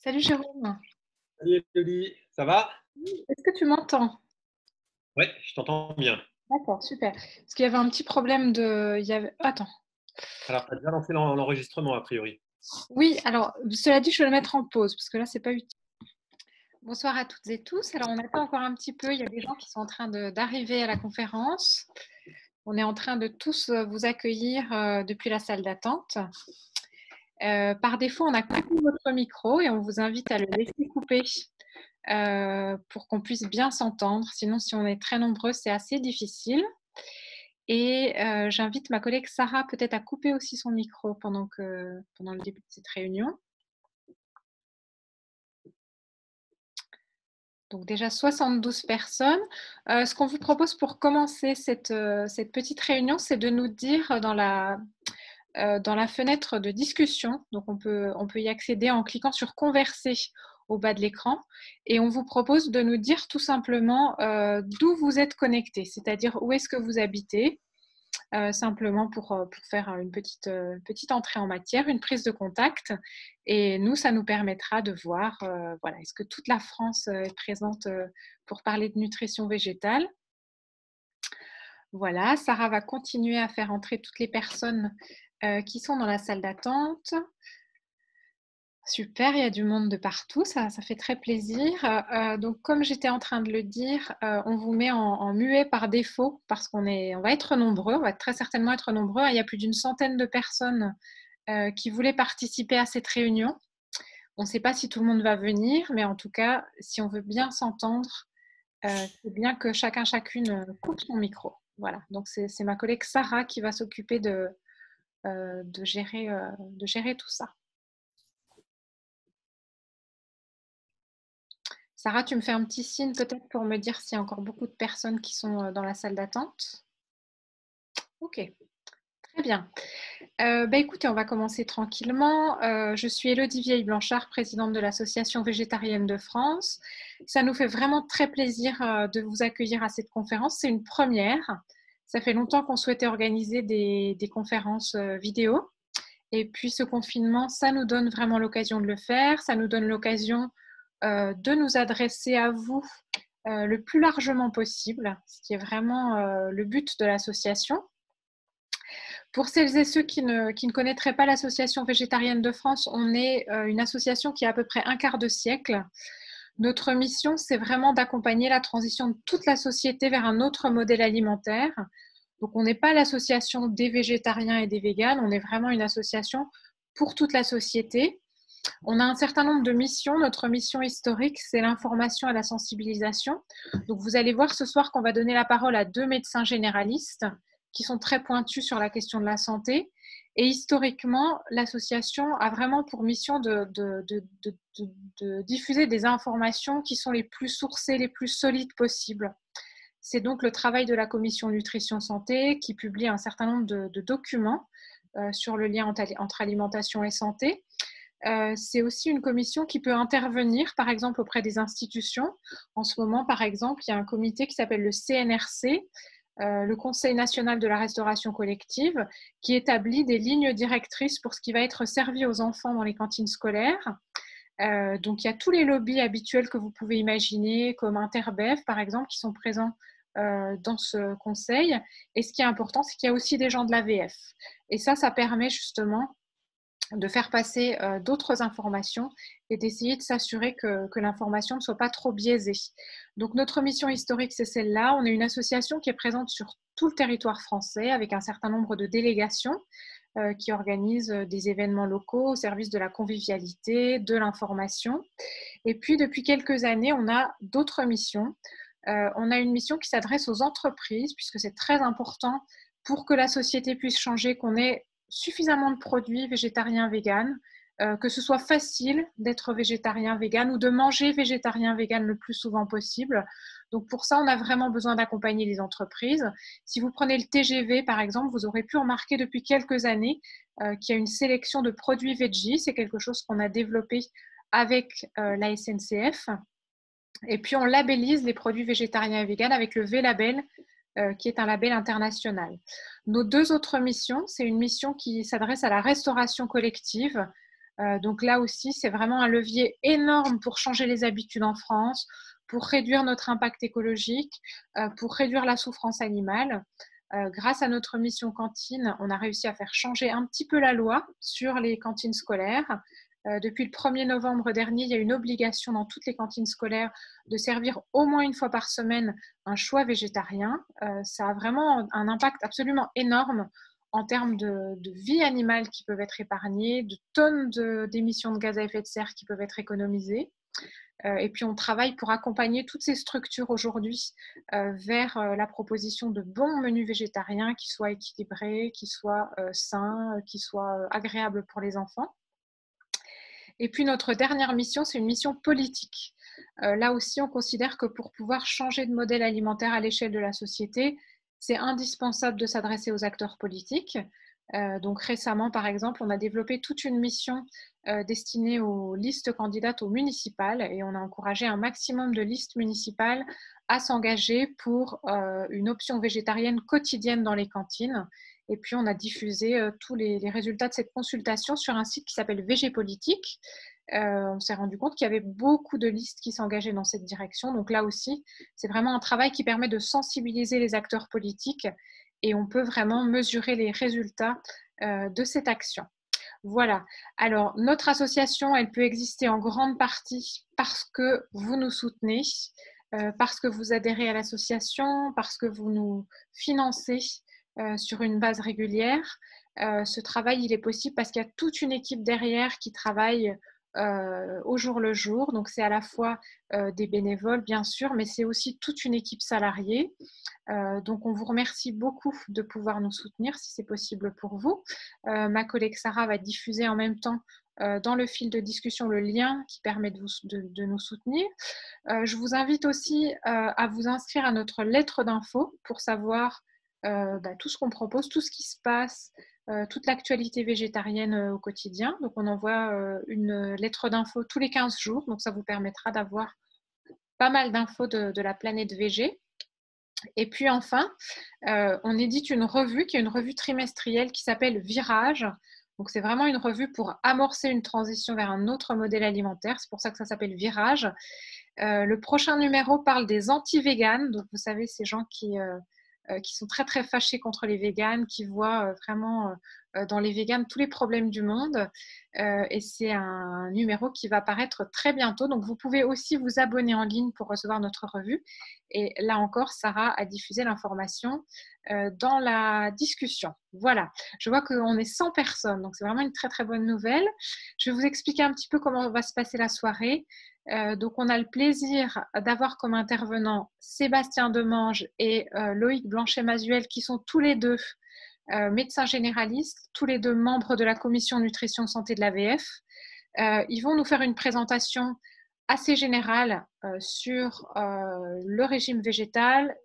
Salut Jérôme. Salut Elodie, ça va? Est-ce que tu m'entends? Ouais, je t'entends bien. D'accord, super. Parce qu'il y avait un petit problème de... Attends. Alors, tu as déjà lancé l'enregistrement a priori. Oui, alors, cela dit, je vais le mettre en pause, parce que là, c'est pas utile. Bonsoir à toutes et tous. Alors, on attend encore un petit peu. Il y a des gens qui sont en train d'arriver à la conférence. On est en train de tous vous accueillir depuis la salle d'attente. Par défaut, on a coupé votre micro et on vous invite à le laisser couper pour qu'on puisse bien s'entendre. Sinon, si on est très nombreux, c'est assez difficile. Et j'invite ma collègue Sarah peut-être à couper aussi son micro pendant le début de cette réunion. Donc déjà 72 personnes. Ce qu'on vous propose pour commencer cette petite réunion, c'est de nous dire dans la fenêtre de discussion, donc on peut y accéder en cliquant sur converser au bas de l'écran, et on vous propose de nous dire tout simplement d'où vous êtes connecté, c'est-à-dire où est-ce que vous habitez, simplement pour faire une petite entrée en matière, une prise de contact. Et nous, ça nous permettra de voir, voilà, est-ce que toute la France est présente pour parler de nutrition végétale. Voilà, Sarah va continuer à faire entrer toutes les personnes qui sont dans la salle d'attente. Super, il y a du monde de partout, ça fait très plaisir. Donc, comme j'étais en train de le dire, on vous met en muet par défaut parce on va être nombreux, on va très certainement être nombreux. Il y a plus d'une centaine de personnes qui voulaient participer à cette réunion. On ne sait pas si tout le monde va venir, mais en tout cas, si on veut bien s'entendre, c'est bien que chacune coupe son micro. Voilà, donc c'est ma collègue Sarah qui va s'occuper de gérer tout ça. Sarah, tu me fais un petit signe peut-être pour me dire s'il y a encore beaucoup de personnes qui sont dans la salle d'attente. Ok, très bien. Écoutez, on va commencer tranquillement. Je suis Élodie Vieille-Blanchard, présidente de l'Association végétarienne de France. Ça nous fait vraiment très plaisir de vous accueillir à cette conférence. C'est une première. Ça fait longtemps qu'on souhaitait organiser des conférences vidéo. Et puis ce confinement, ça nous donne vraiment l'occasion de le faire. Ça nous donne l'occasion de nous adresser à vous le plus largement possible, ce qui est vraiment le but de l'association. Pour celles et ceux qui ne connaîtraient pas l'Association végétarienne de France, on est une association qui a à peu près un quart de siècle. Notre mission, c'est vraiment d'accompagner la transition de toute la société vers un autre modèle alimentaire. Donc, on n'est pas l'association des végétariens et des véganes, on est vraiment une association pour toute la société. On a un certain nombre de missions. Notre mission historique, c'est l'information et la sensibilisation. Donc, vous allez voir ce soir qu'on va donner la parole à 2 médecins généralistes qui sont très pointus sur la question de la santé. Et historiquement, l'association a vraiment pour mission de diffuser des informations qui sont les plus sourcées, les plus solides possibles. C'est donc le travail de la commission nutrition santé qui publie un certain nombre de documents sur le lien entre alimentation et santé. C'est aussi une commission qui peut intervenir, par exemple, auprès des institutions. En ce moment, par exemple, il y a un comité qui s'appelle le CNRC, le Conseil national de la restauration collective, qui établit des lignes directrices pour ce qui va être servi aux enfants dans les cantines scolaires. Donc, il y a tous les lobbies habituels que vous pouvez imaginer, comme Interbev, par exemple, qui sont présents dans ce conseil. Et ce qui est important, c'est qu'il y a aussi des gens de l'AVF. Et ça permet justement de faire passer d'autres informations et d'essayer de s'assurer que l'information ne soit pas trop biaisée. Donc notre mission historique, c'est celle-là. On est une association qui est présente sur tout le territoire français avec un certain nombre de délégations qui organisent des événements locaux au service de la convivialité, de l'information. Et puis depuis quelques années, on a d'autres missions. On a une mission qui s'adresse aux entreprises puisque c'est très important pour que la société puisse changer, qu'on ait suffisamment de produits végétariens, véganes, que ce soit facile d'être végétarien, végane ou de manger végétarien, végane le plus souvent possible. Donc pour ça, on a vraiment besoin d'accompagner les entreprises. Si vous prenez le TGV, par exemple, vous aurez pu remarquer depuis quelques années qu'il y a une sélection de produits veggie. C'est quelque chose qu'on a développé avec la SNCF. Et puis, on labellise les produits végétariens et véganes avec le V-Label, qui est un label international. Nos 2 autres missions, c'est une mission qui s'adresse à la restauration collective. Donc là aussi, c'est vraiment un levier énorme pour changer les habitudes en France, pour réduire notre impact écologique, pour réduire la souffrance animale. Grâce à notre mission cantine, on a réussi à faire changer un petit peu la loi sur les cantines scolaires. Depuis le 1er novembre dernier, il y a une obligation dans toutes les cantines scolaires de servir au moins une fois par semaine un choix végétarien. Ça a vraiment un impact absolument énorme en termes de vie animale qui peuvent être épargnées, de tonnes d'émissions de gaz à effet de serre qui peuvent être économisées. Et puis on travaille pour accompagner toutes ces structures aujourd'hui vers la proposition de bons menus végétariens qui soient équilibrés, qui soient sains, qui soient agréables pour les enfants. Et puis notre dernière mission, c'est une mission politique. Là aussi, on considère que pour pouvoir changer de modèle alimentaire à l'échelle de la société, c'est indispensable de s'adresser aux acteurs politiques. Donc récemment, par exemple, on a développé toute une mission destinée aux listes candidates aux municipales et on a encouragé un maximum de listes municipales à s'engager pour une option végétarienne quotidienne dans les cantines. Et puis, on a diffusé tous les résultats de cette consultation sur un site qui s'appelle VG Politique. On s'est rendu compte qu'il y avait beaucoup de listes qui s'engageaient dans cette direction. Donc là aussi, c'est vraiment un travail qui permet de sensibiliser les acteurs politiques et on peut vraiment mesurer les résultats de cette action. Voilà. Alors, notre association, elle peut exister en grande partie parce que vous nous soutenez, parce que vous adhérez à l'association, parce que vous nous financez sur une base régulière. Ce travail, il est possible parce qu'il y a toute une équipe derrière qui travaille au jour le jour. Donc, c'est à la fois des bénévoles, bien sûr, mais c'est aussi toute une équipe salariée. Donc, on vous remercie beaucoup de pouvoir nous soutenir si c'est possible pour vous. Ma collègue Sarah va diffuser en même temps dans le fil de discussion le lien qui permet de nous soutenir. Je vous invite aussi à vous inscrire à notre lettre d'info pour savoir tout ce qu'on propose, tout ce qui se passe, toute l'actualité végétarienne au quotidien. Donc, on envoie une lettre d'info tous les 15 jours. Donc, ça vous permettra d'avoir pas mal d'infos de la planète végé. Et puis enfin, on édite une revue qui est une revue trimestrielle qui s'appelle Virage. Donc, c'est vraiment une revue pour amorcer une transition vers un autre modèle alimentaire. C'est pour ça que ça s'appelle Virage. Le prochain numéro parle des anti-véganes. Donc, vous savez, ces gens qui sont très, très fâchés contre les véganes, qui voient vraiment dans les véganes tous les problèmes du monde. Et c'est un numéro qui va paraître très bientôt. Donc, vous pouvez aussi vous abonner en ligne pour recevoir notre revue. Et là encore, Sarah a diffusé l'information dans la discussion. Voilà, je vois qu'on est 100 personnes, donc c'est vraiment une très, très bonne nouvelle. Je vais vous expliquer un petit peu comment va se passer la soirée. Donc, on a le plaisir d'avoir comme intervenants Sébastien Demange et Loïc Blanchet-Mazuel, qui sont tous les deux médecins généralistes, tous les deux membres de la commission nutrition santé de l'AVF. Ils vont nous faire une présentation assez générale sur le régime végétal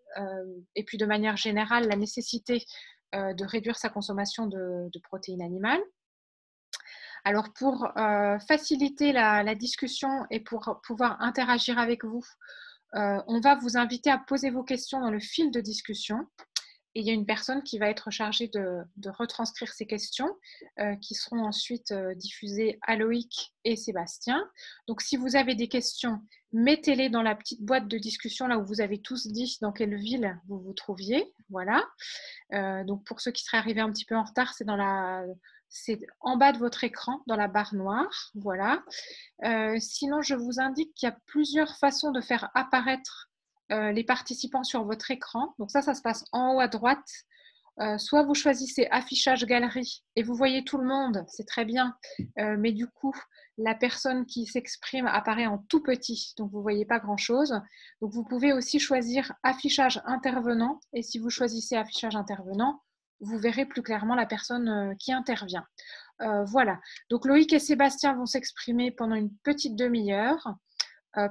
et puis de manière générale la nécessité de réduire sa consommation de protéines animales. Alors, pour faciliter la discussion et pour pouvoir interagir avec vous, on va vous inviter à poser vos questions dans le fil de discussion. Et il y a une personne qui va être chargée de retranscrire ces questions qui seront ensuite diffusées à Loïc et Sébastien. Donc, si vous avez des questions, mettez-les dans la petite boîte de discussion là où vous avez tous dit dans quelle ville vous vous trouviez. Voilà. Donc, pour ceux qui seraient arrivés un petit peu en retard, c'est en bas de votre écran, dans la barre noire. Voilà. Sinon, je vous indique qu'il y a plusieurs façons de faire apparaître les participants sur votre écran. Donc ça se passe en haut à droite. Soit vous choisissez affichage galerie et vous voyez tout le monde, c'est très bien, mais du coup, la personne qui s'exprime apparaît en tout petit, donc vous ne voyez pas grand-chose. Donc vous pouvez aussi choisir affichage intervenant et si vous choisissez affichage intervenant, vous verrez plus clairement la personne qui intervient. Voilà, donc Loïc et Sébastien vont s'exprimer pendant une petite demi-heure.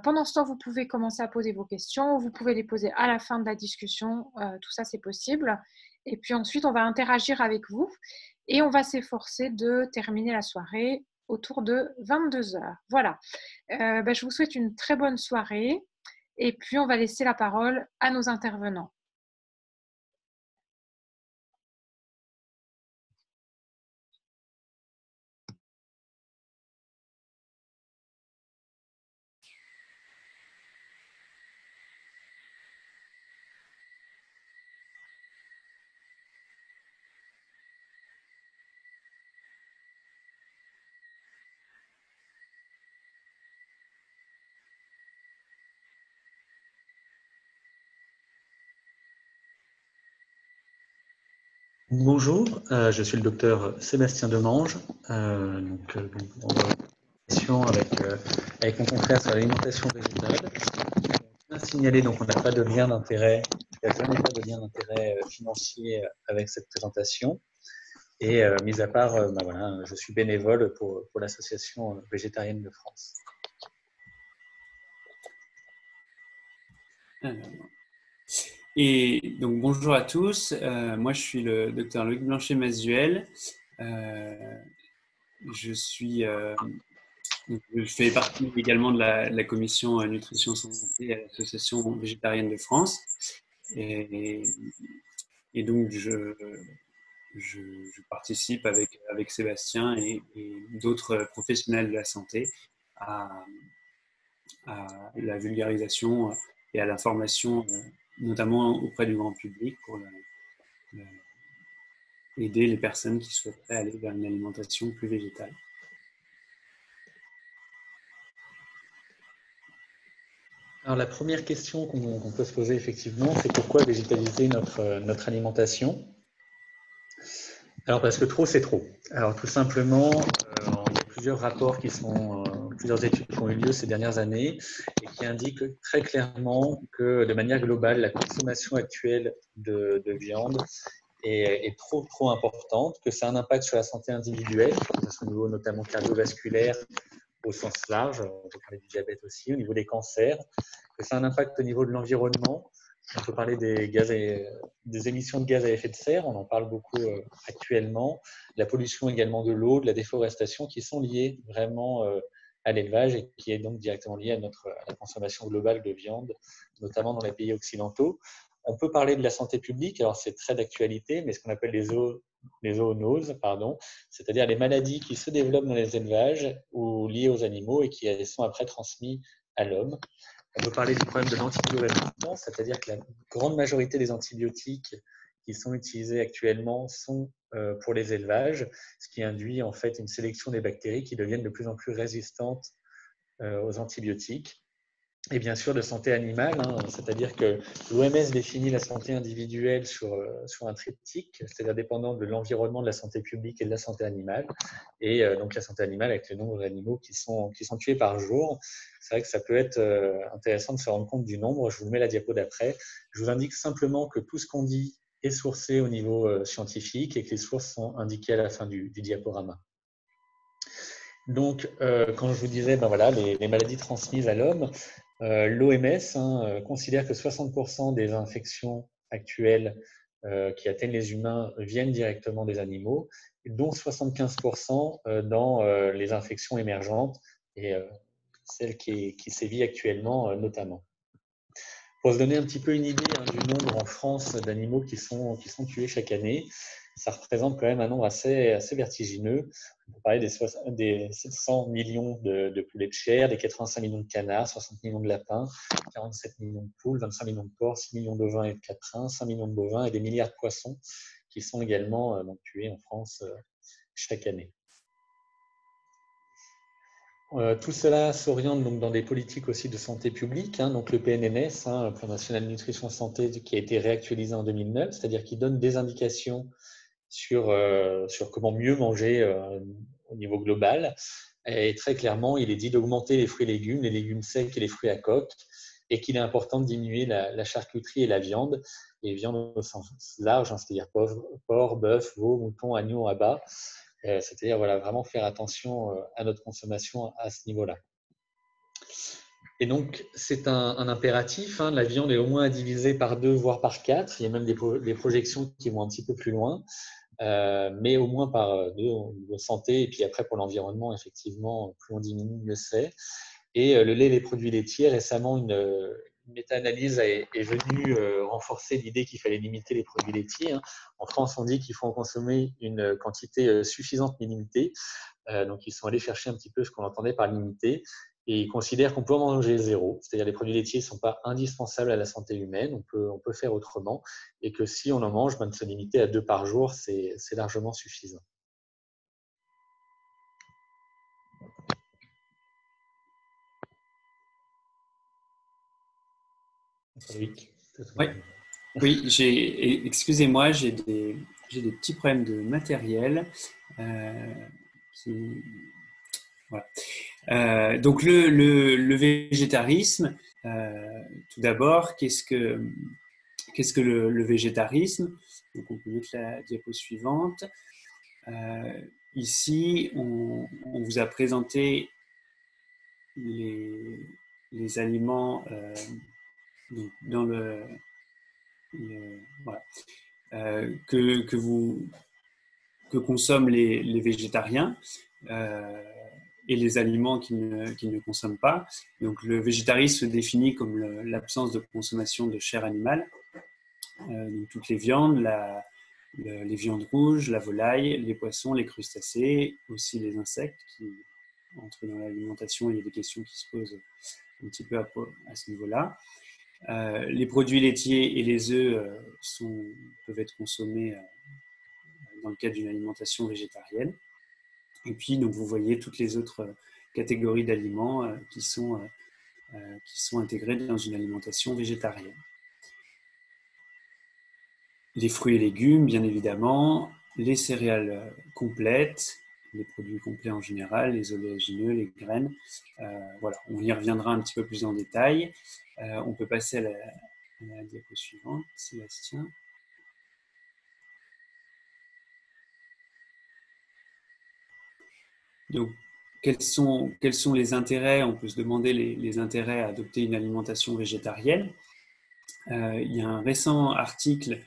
Pendant ce temps, vous pouvez commencer à poser vos questions, vous pouvez les poser à la fin de la discussion, tout ça c'est possible. Et puis ensuite, on va interagir avec vous et on va s'efforcer de terminer la soirée autour de 22 heures. Voilà, je vous souhaite une très bonne soirée et puis on va laisser la parole à nos intervenants. Bonjour, je suis le docteur Sébastien Demange. On va en discussion avec mon confrère sur l'alimentation végétale. On a signalé, donc on n'a pas de lien d'intérêt, il n'y a jamais pas de lien d'intérêt financier avec cette présentation. Et mis à part, voilà, je suis bénévole pour l'Association végétarienne de France. Et donc bonjour à tous, moi je suis le docteur Loïc Blanchet-Mazuel. Je fais partie également de la commission nutrition santé à l'Association végétarienne de France. Et, et donc je participe avec Sébastien et d'autres professionnels de la santé à la vulgarisation et à l'information, notamment auprès du grand public, pour aider les personnes qui souhaiteraient aller vers une alimentation plus végétale. Alors la première question qu'on peut se poser effectivement, c'est pourquoi végétaliser notre alimentation? Alors parce que trop, c'est trop. Alors tout simplement, il y a plusieurs rapports plusieurs études qui ont eu lieu ces dernières années et qui indiquent très clairement que de manière globale, la consommation actuelle de viande est trop importante, que ça a un impact sur la santé individuelle, au niveau notamment cardiovasculaire au sens large, on peut parler du diabète aussi, au niveau des cancers, que ça a un impact au niveau de l'environnement. On peut parler des émissions de gaz à effet de serre, on en parle beaucoup actuellement, la pollution également de l'eau, de la déforestation, qui sont liées vraiment à l'élevage et qui est donc directement liée à la consommation globale de viande, notamment dans les pays occidentaux. On peut parler de la santé publique, alors c'est très d'actualité, mais ce qu'on appelle les zoonoses, c'est-à-dire les maladies qui se développent dans les élevages ou liées aux animaux et qui sont après transmises à l'homme. On peut parler du problème de l'antibiorésistance, c'est-à-dire que la grande majorité des antibiotiques qui sont utilisés actuellement sont pour les élevages, ce qui induit en fait une sélection des bactéries qui deviennent de plus en plus résistantes aux antibiotiques. Et bien sûr de santé animale, c'est-à-dire que l'OMS définit la santé individuelle sur un triptyque, c'est-à-dire dépendant de l'environnement, de la santé publique et de la santé animale. Et donc la santé animale avec le nombre d'animaux qui sont tués par jour. C'est vrai que ça peut être intéressant de se rendre compte du nombre. Je vous mets la diapo d'après. Je vous indique simplement que tout ce qu'on dit est sourcé au niveau scientifique et que les sources sont indiquées à la fin du diaporama. Donc, quand je vous disais voilà, les maladies transmises à l'homme, l'OMS considère que 60% des infections actuelles qui atteignent les humains viennent directement des animaux, dont 75% dans les infections émergentes et celles qui sévissent actuellement notamment. Pour se donner un petit peu une idée du nombre en France d'animaux qui sont tués chaque année, ça représente quand même un nombre assez vertigineux. On peut parler des 700 millions de poulets de chair, des 85 millions de canards, 60 millions de lapins, 47 millions de poules, 25 millions de porcs, 6 millions d'ovins et de caprins, 5 millions de bovins et des milliards de poissons qui sont également tués en France chaque année. Tout cela s'oriente donc dans des politiques aussi de santé publique, donc le PNNS, le Plan national de nutrition santé, qui a été réactualisé en 2009, c'est-à-dire qui donne des indications sur comment mieux manger au niveau global. Et très clairement, il est dit d'augmenter les fruits et légumes, les légumes secs et les fruits à coque, et qu'il est important de diminuer la charcuterie et la viande, et viande au sens large, c'est-à-dire porc, bœuf, veau, mouton, agneau, abat. C'est-à-dire voilà, vraiment faire attention à notre consommation à ce niveau-là. Et donc, c'est un impératif. La viande est au moins à diviser par 2, voire par 4. Il y a même des projections qui vont un petit peu plus loin, mais au moins par 2 au niveau santé. Et puis après, pour l'environnement, effectivement, plus on diminue, mieux c'est. Et le lait et les produits laitiers, récemment, une méta-analyse est venue renforcer l'idée qu'il fallait limiter les produits laitiers. En France, on dit qu'il faut en consommer une quantité suffisante mais limitée. Donc, ils sont allés chercher un petit peu ce qu'on entendait par limité. Et ils considèrent qu'on peut en manger zéro, c'est-à-dire les produits laitiers ne sont pas indispensables à la santé humaine, on peut faire autrement, et que si on en mange, de se limiter à 2 par jour, c'est largement suffisant. Oui, excusez-moi, j'ai j'ai des petits problèmes de matériel. Voilà. Donc le végétarisme, tout d'abord, qu'est-ce que le végétarisme? Donc on peut mettre la diapo suivante. Ici, on vous a présenté les aliments dans voilà, que consomment les végétariens et les aliments qu'ils ne consomment pas. Donc le végétarisme se définit comme l'absence de consommation de chair animale, donc toutes les viandes, les viandes rouges, la volaille, les poissons, les crustacés, aussi les insectes qui entrent dans l'alimentation. Il y a des questions qui se posent un petit peu à ce niveau-là. Les produits laitiers et les œufs peuvent être consommés dans le cadre d'une alimentation végétarienne. Et puis, donc, vous voyez toutes les autres catégories d'aliments qui sont intégrés dans une alimentation végétarienne. Les fruits et légumes, bien évidemment, les céréales complètes, les produits complets en général, les oléagineux, les graines. Voilà, on y reviendra un petit peu plus en détail. On peut passer à la diapo suivante, Sébastien. Donc, quels sont les intérêts? On peut se demander les intérêts à adopter une alimentation végétarienne. Il y a un récent article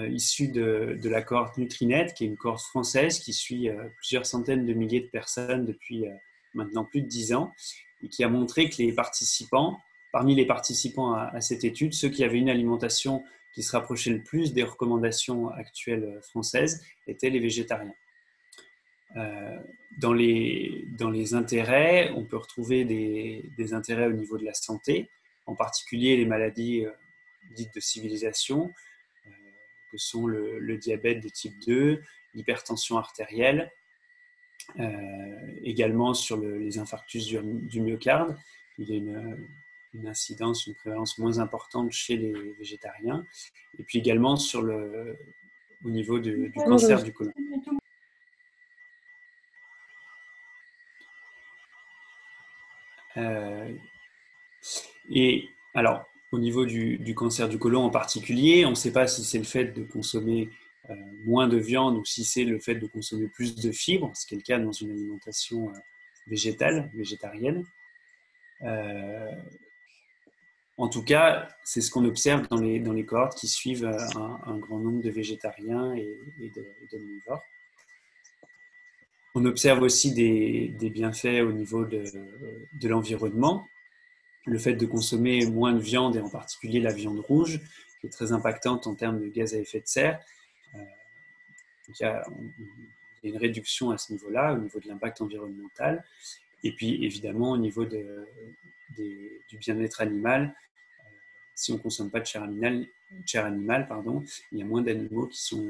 issu de la cohorte Nutrinet, qui est une cohorte française qui suit plusieurs centaines de milliers de personnes depuis maintenant plus de 10 ans, et qui a montré que parmi les participants à cette étude, ceux qui avaient une alimentation qui se rapprochait le plus des recommandations actuelles françaises étaient les végétariens. Dans les intérêts, on peut retrouver des intérêts au niveau de la santé, en particulier les maladies dites de civilisation, que sont le diabète de type 2, l'hypertension artérielle, également sur les infarctus du myocarde. Il y a une incidence, une prévalence moins importante chez les végétariens, et puis également au niveau du cancer du côlon. Et alors, au niveau du cancer du côlon en particulier, on ne sait pas si c'est le fait de consommer moins de viande ou si c'est le fait de consommer plus de fibres, ce qui est le cas dans une alimentation végétarienne. En tout cas, c'est ce qu'on observe dans les cohortes qui suivent un grand nombre de végétariens et d'omnivores. On observe aussi des bienfaits au niveau de l'environnement. Le fait de consommer moins de viande, et en particulier la viande rouge, qui est très impactante en termes de gaz à effet de serre. Il y a une réduction à ce niveau-là, au niveau de l'impact environnemental. Et puis, évidemment, au niveau du bien-être animal, si on ne consomme pas de chair animale, il y a moins d'animaux qui sont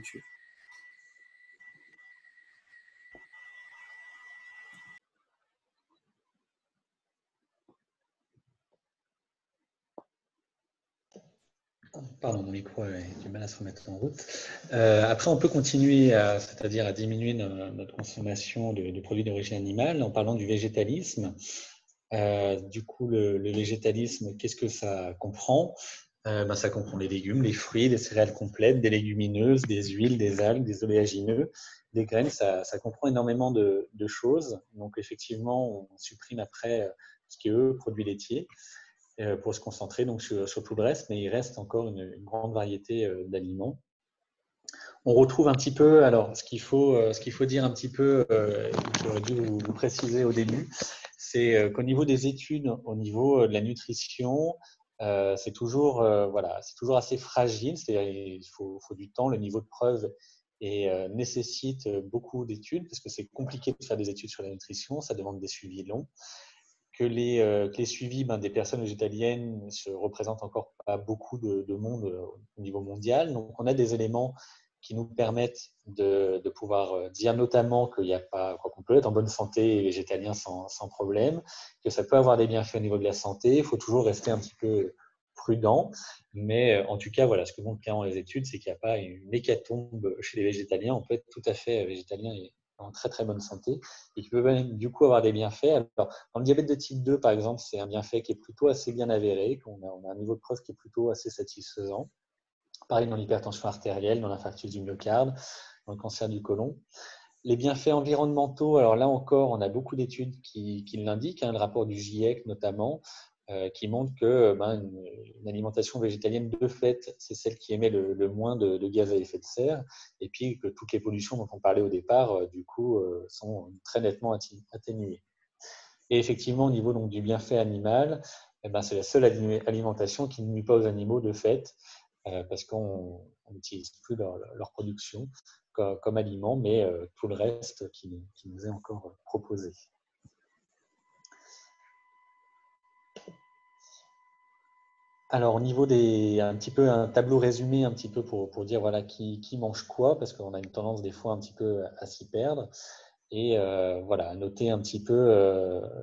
tués. Pardon, mon micro a du mal à se remettre en route. Après, on peut continuer, c'est-à-dire à diminuer notre consommation de produits d'origine animale en parlant du végétalisme. Du coup, le végétalisme, qu'est-ce que ça comprend? Ça comprend les légumes, les fruits, les céréales complètes, des légumineuses, des huiles, des algues, des oléagineux, des graines. Ça comprend énormément de choses. Donc, effectivement, on supprime après ce qui est produits laitiers, pour se concentrer donc sur tout le reste, mais il reste encore une grande variété d'aliments. On retrouve un petit peu, alors ce qu'il faut dire un petit peu, j'aurais dû vous préciser au début, c'est qu'au niveau des études, au niveau de la nutrition, c'est toujours assez fragile, c'est-à-dire il faut du temps, le niveau de preuve nécessite beaucoup d'études, parce que c'est compliqué de faire des études sur la nutrition, ça demande des suivis longs. Que les suivis des personnes végétaliennes ne se représentent encore pas beaucoup de monde au niveau mondial. Donc, on a des éléments qui nous permettent de pouvoir dire notamment qu'il n'y a pas, qu'on peut être en bonne santé et végétalien sans problème, que ça peut avoir des bienfaits au niveau de la santé. Il faut toujours rester un petit peu prudent. Mais en tout cas, voilà, ce que montrent clairement les études, c'est qu'il n'y a pas une hécatombe chez les végétaliens. On peut être tout à fait végétalien et en très très bonne santé et qui peut même du coup avoir des bienfaits. Alors, dans le diabète de type 2, par exemple, c'est un bienfait qui est plutôt assez bien avéré, on a un niveau de preuve qui est plutôt assez satisfaisant. Pareil dans l'hypertension artérielle, dans l'infarctus du myocarde, dans le cancer du côlon. Les bienfaits environnementaux, alors là encore, on a beaucoup d'études qui l'indiquent, le rapport du GIEC notamment, qui montre que une alimentation végétalienne de fait, c'est celle qui émet le moins de gaz à effet de serre, et puis que toutes les pollutions dont on parlait au départ, du coup, sont très nettement atténuées. Et effectivement, au niveau donc, du bienfait animal, c'est la seule alimentation qui ne nuit pas aux animaux de fait, parce qu'on n'utilise plus leur production comme aliment, mais tout le reste qui nous est encore proposé. Alors, au niveau un petit peu un tableau résumé, un petit peu pour dire voilà, qui mange quoi, parce qu'on a une tendance des fois un petit peu à s'y perdre. Et voilà, noter un petit peu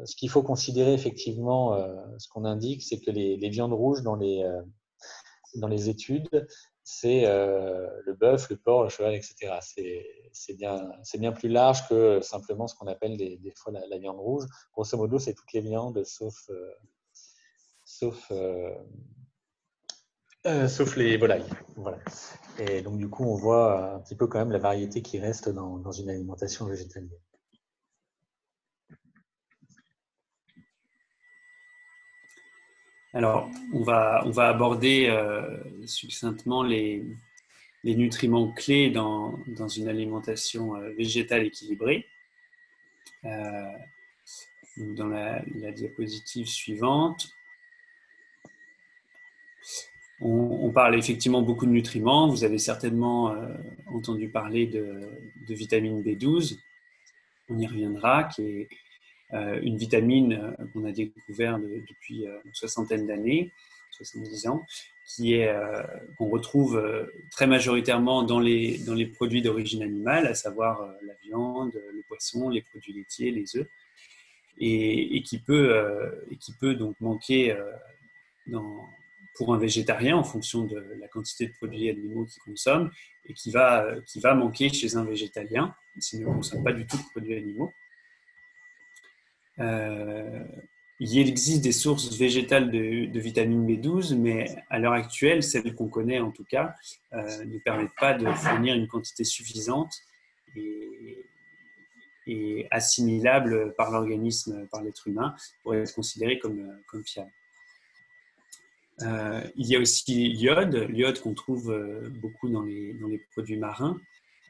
ce qu'il faut considérer effectivement, ce qu'on indique, c'est que les viandes rouges dans les études, c'est le bœuf, le porc, le cheval, etc. C'est bien plus large que simplement ce qu'on appelle des fois la viande rouge. Grosso modo, c'est toutes les viandes sauf les volailles. Voilà. Et donc, du coup, on voit un petit peu quand même la variété qui reste dans une alimentation végétalienne. Alors, on va aborder succinctement les nutriments clés dans une alimentation végétale équilibrée. Dans la diapositive suivante, on parle effectivement beaucoup de nutriments. Vous avez certainement entendu parler de vitamine B12. On y reviendra, qui est une vitamine qu'on a découverte depuis une soixantaine d'années, 70 ans, qu'on retrouve très majoritairement dans les produits d'origine animale, à savoir la viande, le poisson, les produits laitiers, les œufs, et qui peut donc manquer pour un végétarien en fonction de la quantité de produits animaux qu'il consomme, et qui va manquer chez un végétalien s'il ne consomme pas du tout de produits animaux. Il existe des sources végétales de vitamine B12, mais à l'heure actuelle, celles qu'on connaît en tout cas, ne permettent pas de fournir une quantité suffisante et assimilable par l'organisme, par l'être humain, pour être considérée comme fiable. Il y a aussi l'iode qu'on trouve beaucoup dans les produits marins,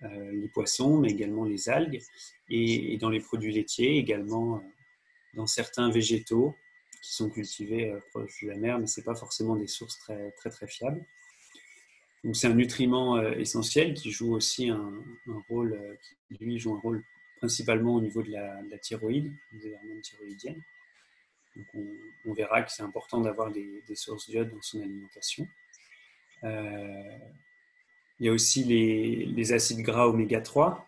les poissons, mais également les algues, et dans les produits laitiers également, dans certains végétaux qui sont cultivés proche de la mer, mais ce n'est pas forcément des sources très, très, très fiables. Donc, c'est un nutriment essentiel qui joue aussi un rôle, joue un rôle principalement au niveau de la thyroïde, des hormones thyroïdiennes. Donc, on verra que c'est important d'avoir des sources d'iode dans son alimentation. Il y a aussi les acides gras oméga 3.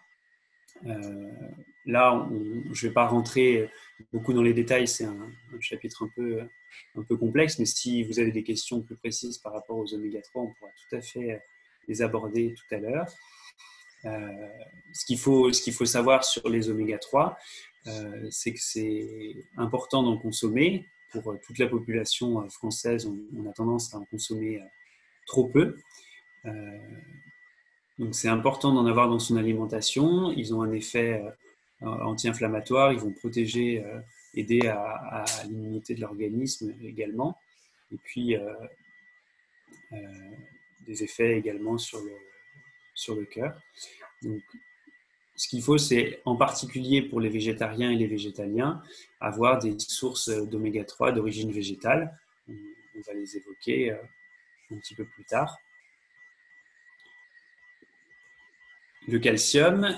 Là, je ne vais pas rentrer beaucoup dans les détails, c'est un chapitre un peu complexe, mais si vous avez des questions plus précises par rapport aux oméga 3, on pourra tout à fait les aborder tout à l'heure. Ce qu'il faut savoir sur les oméga 3, c'est que c'est important d'en consommer. Pour toute la population française, on a tendance à en consommer trop peu. Donc, c'est important d'en avoir dans son alimentation. Ils ont un effet anti-inflammatoire, ils vont protéger, aider à l'immunité de l'organisme également. Et puis, des effets également sur le cœur. Donc, ce qu'il faut, c'est en particulier pour les végétariens et les végétaliens, avoir des sources d'oméga 3 d'origine végétale. On va les évoquer un petit peu plus tard. Le calcium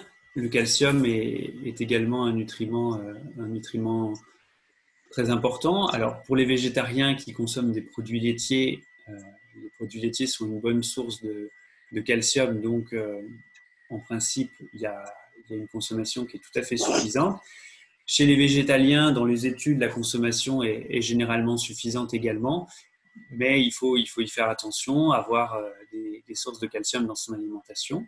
est également un nutriment très important. Alors, pour les végétariens qui consomment des produits laitiers, les produits laitiers sont une bonne source de calcium. Donc, en principe, il y a une consommation qui est tout à fait suffisante. Chez les végétaliens, dans les études, la consommation est généralement suffisante également. mais il faut y faire attention, avoir des sources de calcium dans son alimentation.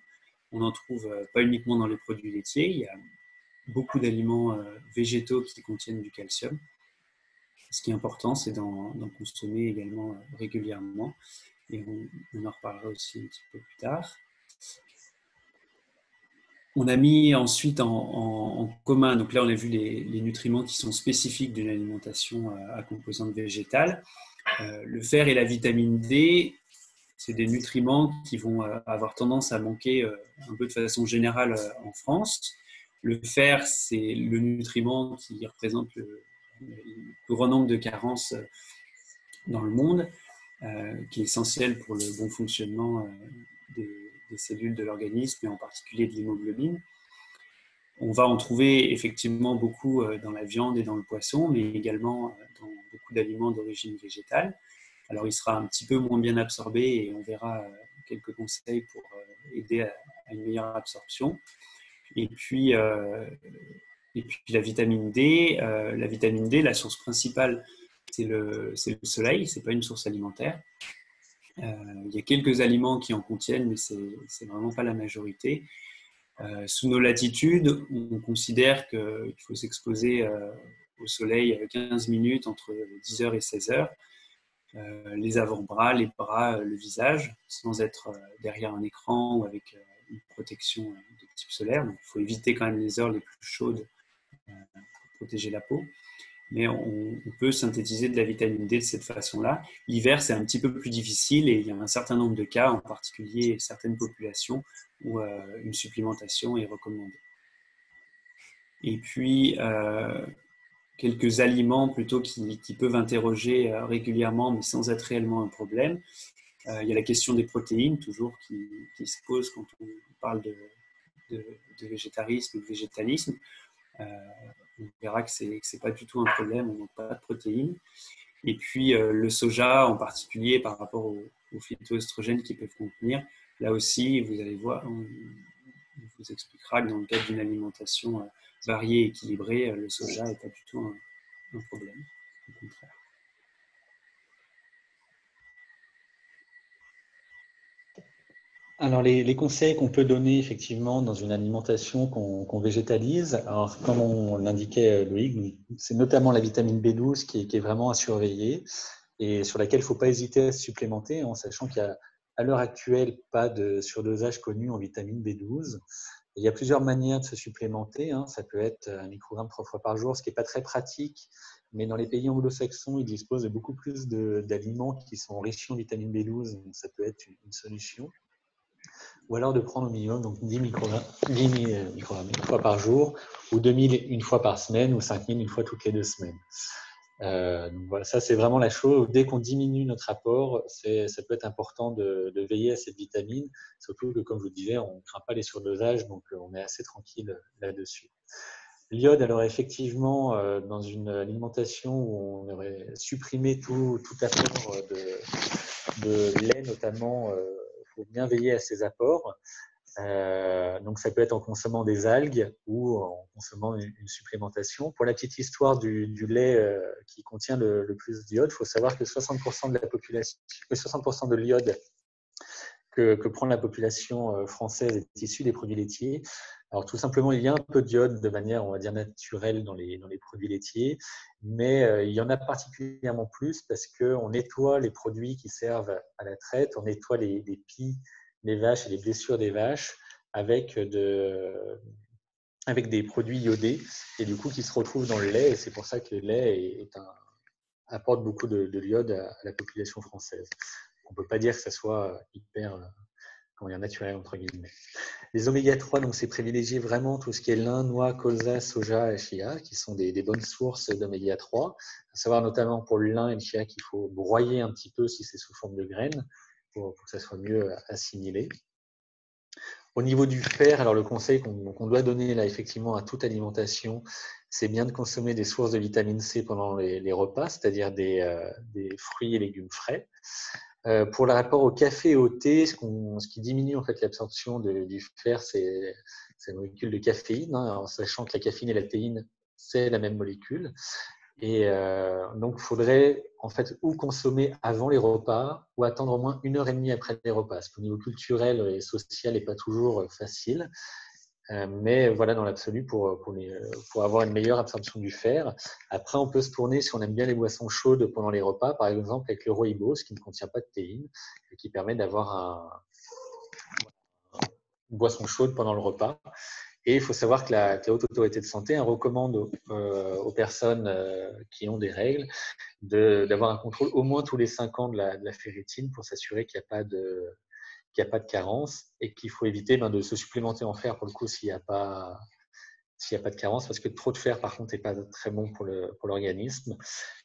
On n'en trouve pas uniquement dans les produits laitiers, il y a beaucoup d'aliments végétaux qui contiennent du calcium. Ce qui est important, c'est d'en consommer également régulièrement. Et on en reparlera aussi un petit peu plus tard. On a mis ensuite en commun, donc là on a vu les nutriments qui sont spécifiques d'une alimentation à composante végétale. Le fer et la vitamine D, c'est des nutriments qui vont avoir tendance à manquer un peu de façon générale en France. Le fer, c'est le nutriment qui représente le plus grand nombre de carences dans le monde, qui est essentiel pour le bon fonctionnement des cellules de l'organisme et en particulier de l'hémoglobine. On va en trouver effectivement beaucoup dans la viande et dans le poisson, mais également dans beaucoup d'aliments d'origine végétale. Alors, il sera un petit peu moins bien absorbé et on verra quelques conseils pour aider à une meilleure absorption. Et puis la vitamine D. La source principale, c'est le soleil, ce n'est pas une source alimentaire. Il y a quelques aliments qui en contiennent, mais ce n'est vraiment pas la majorité. Sous nos latitudes, on considère qu'il faut s'exposer au soleil 15 minutes entre 10h et 16h. Les avant-bras, les bras, le visage, sans être derrière un écran ou avec une protection de type solaire. Donc, il faut éviter quand même les heures les plus chaudes pour protéger la peau. Mais on peut synthétiser de la vitamine D de cette façon-là. L'hiver, c'est un petit peu plus difficile et il y a un certain nombre de cas, en particulier certaines populations, où une supplémentation est recommandée. Et puis, quelques aliments plutôt qui peuvent interroger régulièrement, mais sans être réellement un problème. Il y a la question des protéines, toujours, qui se pose quand on parle de végétarisme ou de végétalisme. On verra que ce n'est pas du tout un problème, on manque pas de protéines. Et puis le soja en particulier par rapport aux phytoestrogènes qu'ils peuvent contenir, là aussi vous allez voir, on vous expliquera que dans le cadre d'une alimentation variée et équilibrée, le soja n'est pas du tout un problème, au contraire. Alors, les conseils qu'on peut donner effectivement dans une alimentation qu'on végétalise, alors comme on l'indiquait Loïc, c'est notamment la vitamine B12 qui est vraiment à surveiller et sur laquelle il ne faut pas hésiter à se supplémenter, en sachant qu'il n'y a à l'heure actuelle pas de surdosage connu en vitamine B12. Il y a plusieurs manières de se supplémenter. Ça peut être un microgramme 3 fois par jour, ce qui n'est pas très pratique, mais dans les pays anglo-saxons, ils disposent de beaucoup plus d'aliments qui sont enrichis en vitamine B12, donc ça peut être une solution. Ou alors de prendre au minimum donc 10 microgrammes une fois par jour, ou 2000 une fois par semaine, ou 5000 une fois toutes les 2 semaines. Donc voilà, ça c'est vraiment la chose. Dès qu'on diminue notre apport, ça peut être important de veiller à cette vitamine, surtout que comme je vous disais, on ne craint pas les surdosages, donc on est assez tranquille là-dessus. L'iode, alors effectivement, dans une alimentation où on aurait supprimé tout apport de lait notamment, faut bien veiller à ces apports. Donc, ça peut être en consommant des algues ou en consommant une supplémentation. Pour la petite histoire du lait qui contient le plus d'iode, il faut savoir que 60% de la population, 60% de l'iode que prend la population française est issue des produits laitiers. Alors, tout simplement, il y a un peu d'iode de manière, on va dire, naturelle dans les produits laitiers, mais il y en a particulièrement plus parce qu'on nettoie les produits qui servent à la traite, on nettoie les pies des vaches et les blessures des vaches avec des produits iodés et du coup qui se retrouvent dans le lait, et c'est pour ça que le lait apporte beaucoup de l'iode à la population française. On ne peut pas dire que ça soit hyper naturel entre guillemets. Les oméga 3, donc c'est privilégier vraiment tout ce qui est lin, noix, colza, soja et chia, qui sont des bonnes sources d'oméga 3. À savoir notamment pour le lin et le chia qu'il faut broyer un petit peu si c'est sous forme de graines pour que ça soit mieux assimilé. Au niveau du fer, alors le conseil qu'on doit donner là effectivement à toute alimentation, c'est bien de consommer des sources de vitamine C pendant les repas, c'est-à-dire des fruits et légumes frais. Pour le rapport au café et au thé, ce qui diminue en fait l'absorption du fer, c'est la molécule de caféine, en sachant que la caféine et la théine, c'est la même molécule. Et donc, il faudrait en fait ou consommer avant les repas ou attendre au moins 1 heure et demie après les repas. Parce qu'au niveau culturel et social, n'est pas toujours facile. Mais voilà, dans l'absolu, pour avoir une meilleure absorption du fer. Après, on peut se tourner, si on aime bien les boissons chaudes pendant les repas, par exemple avec le rooibos, qui ne contient pas de théine, et qui permet d'avoir une boisson chaude pendant le repas. Et il faut savoir que la Haute Autorité de Santé recommande aux personnes qui ont des règles d'avoir un contrôle au moins tous les 5 ans de la ferritine pour s'assurer qu'il n'y a pas de carence et qu'il faut éviter de se supplémenter en fer pour le coup s'il n'y a pas de carence, parce que trop de fer, par contre, n'est pas très bon pour l'organisme.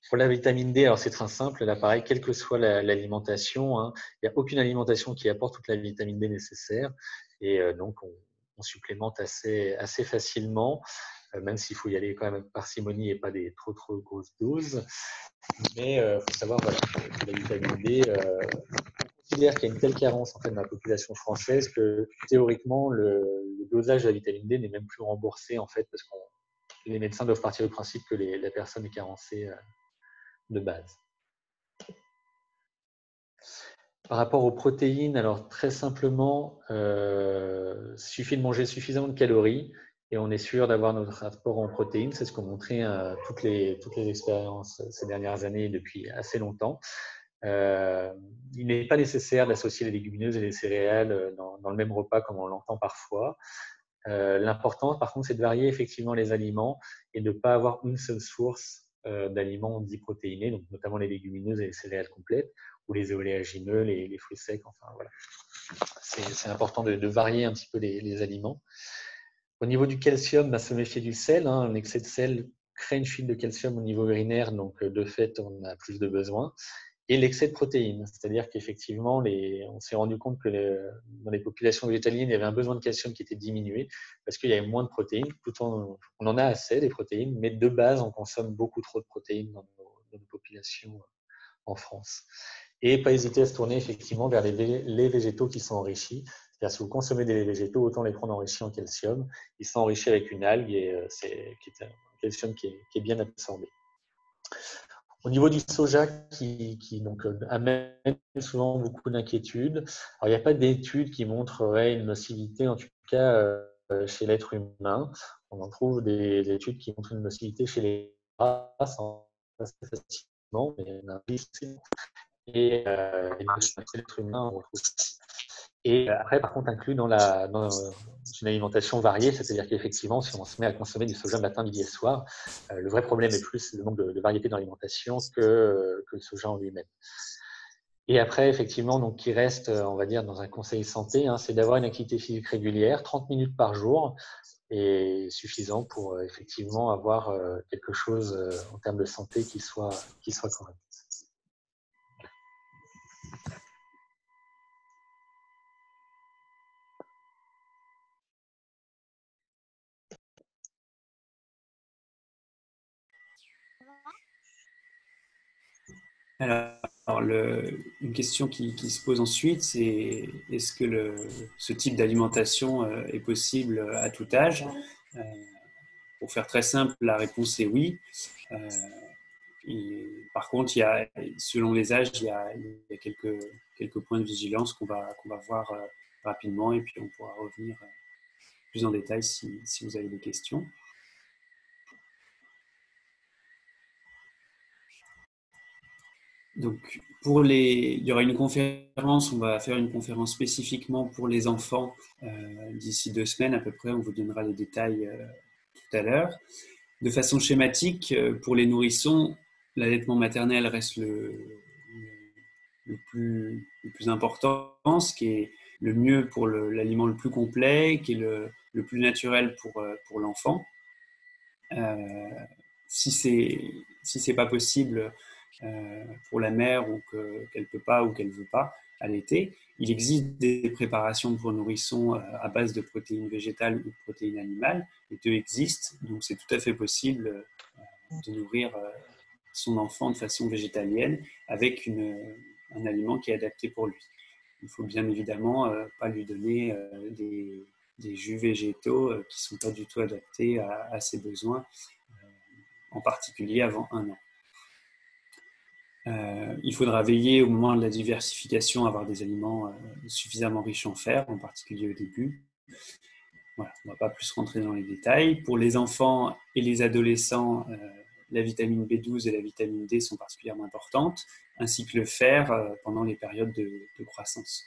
Pour la vitamine D, alors c'est très simple, là pareil, quelle que soit l'alimentation, hein, il n'y a aucune alimentation qui apporte toute la vitamine D nécessaire, et donc on supplémente assez facilement, même s'il faut y aller quand même avec parcimonie et pas des trop grosses doses. Mais il faut savoir voilà, que la vitamine D, on considère qu'il y a une telle carence en fait, dans la population française que théoriquement, le dosage de la vitamine D n'est même plus remboursé en fait, parce que les médecins doivent partir du principe que la personne est carencée de base. Par rapport aux protéines, alors très simplement, il suffit de manger suffisamment de calories et on est sûr d'avoir notre apport en protéines. C'est ce qu'ont montré toutes les expériences ces dernières années depuis assez longtemps. Il n'est pas nécessaire d'associer les légumineuses et les céréales dans le même repas comme on l'entend parfois. L'important, par contre, c'est de varier effectivement les aliments et de ne pas avoir une seule source d'aliments dits protéinés, donc notamment les légumineuses et les céréales complètes, ou les oléagineux, les fruits secs. Enfin, voilà. C'est important de varier un petit peu les aliments. Au niveau du calcium, se méfier du sel. Un excès de sel crée une fuite de calcium au niveau urinaire, donc de fait, on a plus de besoin. Et l'excès de protéines, c'est-à-dire qu'effectivement, on s'est rendu compte que dans les populations végétaliennes, il y avait un besoin de calcium qui était diminué parce qu'il y avait moins de protéines. On en a assez des protéines, mais de base, on consomme beaucoup trop de protéines dans nos populations en France. Et pas hésiter à se tourner effectivement vers les végétaux qui sont enrichis. C'est-à-dire si vous consommez des végétaux, autant les prendre enrichis en calcium. Ils sont enrichis avec une algue et qui est un calcium qui est bien absorbé. Au niveau du soja, qui donc, amène souvent beaucoup d'inquiétudes, il n'y a pas d'études qui montreraient une nocivité, en tout cas chez l'être humain. On en trouve des études qui montrent une nocivité chez les races assez facilement, mais et chez l'être humain, on retrouve ça. Et après, par contre, inclus dans une alimentation variée, c'est-à-dire qu'effectivement, si on se met à consommer du soja matin, midi et soir, le vrai problème est plus le manque de variété dans l'alimentation que le soja en lui-même. Et après, effectivement, donc, qui reste, on va dire, dans un conseil santé, c'est d'avoir une activité physique régulière, 30 minutes par jour, est suffisant pour effectivement avoir quelque chose en termes de santé qui soit correct. Alors une question qui se pose ensuite, c'est est-ce que ce type d'alimentation est possible à tout âge? Pour faire très simple, la réponse est oui. Par contre, selon les âges, il y a quelques points de vigilance qu'on va voir rapidement et puis on pourra revenir plus en détail si vous avez des questions. Donc, il y aura une conférence, on va faire une conférence spécifiquement pour les enfants d'ici 2 semaines à peu près, on vous donnera les détails tout à l'heure. De façon schématique, pour les nourrissons, l'allaitement maternel reste le plus important, ce qui est le mieux pour l'aliment le plus complet, qui est le plus naturel pour l'enfant. Si c'est pas possible pour la mère ou qu'elle peut pas ou qu'elle veut pas allaiter, il existe des préparations pour nourrissons à base de protéines végétales ou de protéines animales. Les deux existent, donc c'est tout à fait possible de nourrir son enfant de façon végétalienne avec un aliment qui est adapté pour lui. Il faut bien évidemment pas lui donner des jus végétaux qui ne sont pas du tout adaptés à ses besoins en particulier avant 1 an. Il faudra veiller au moment de la diversification à avoir des aliments suffisamment riches en fer, en particulier au début. Voilà, on ne va pas plus rentrer dans les détails. Pour les enfants et les adolescents, la vitamine B12 et la vitamine D sont particulièrement importantes, ainsi que le fer pendant les périodes de croissance.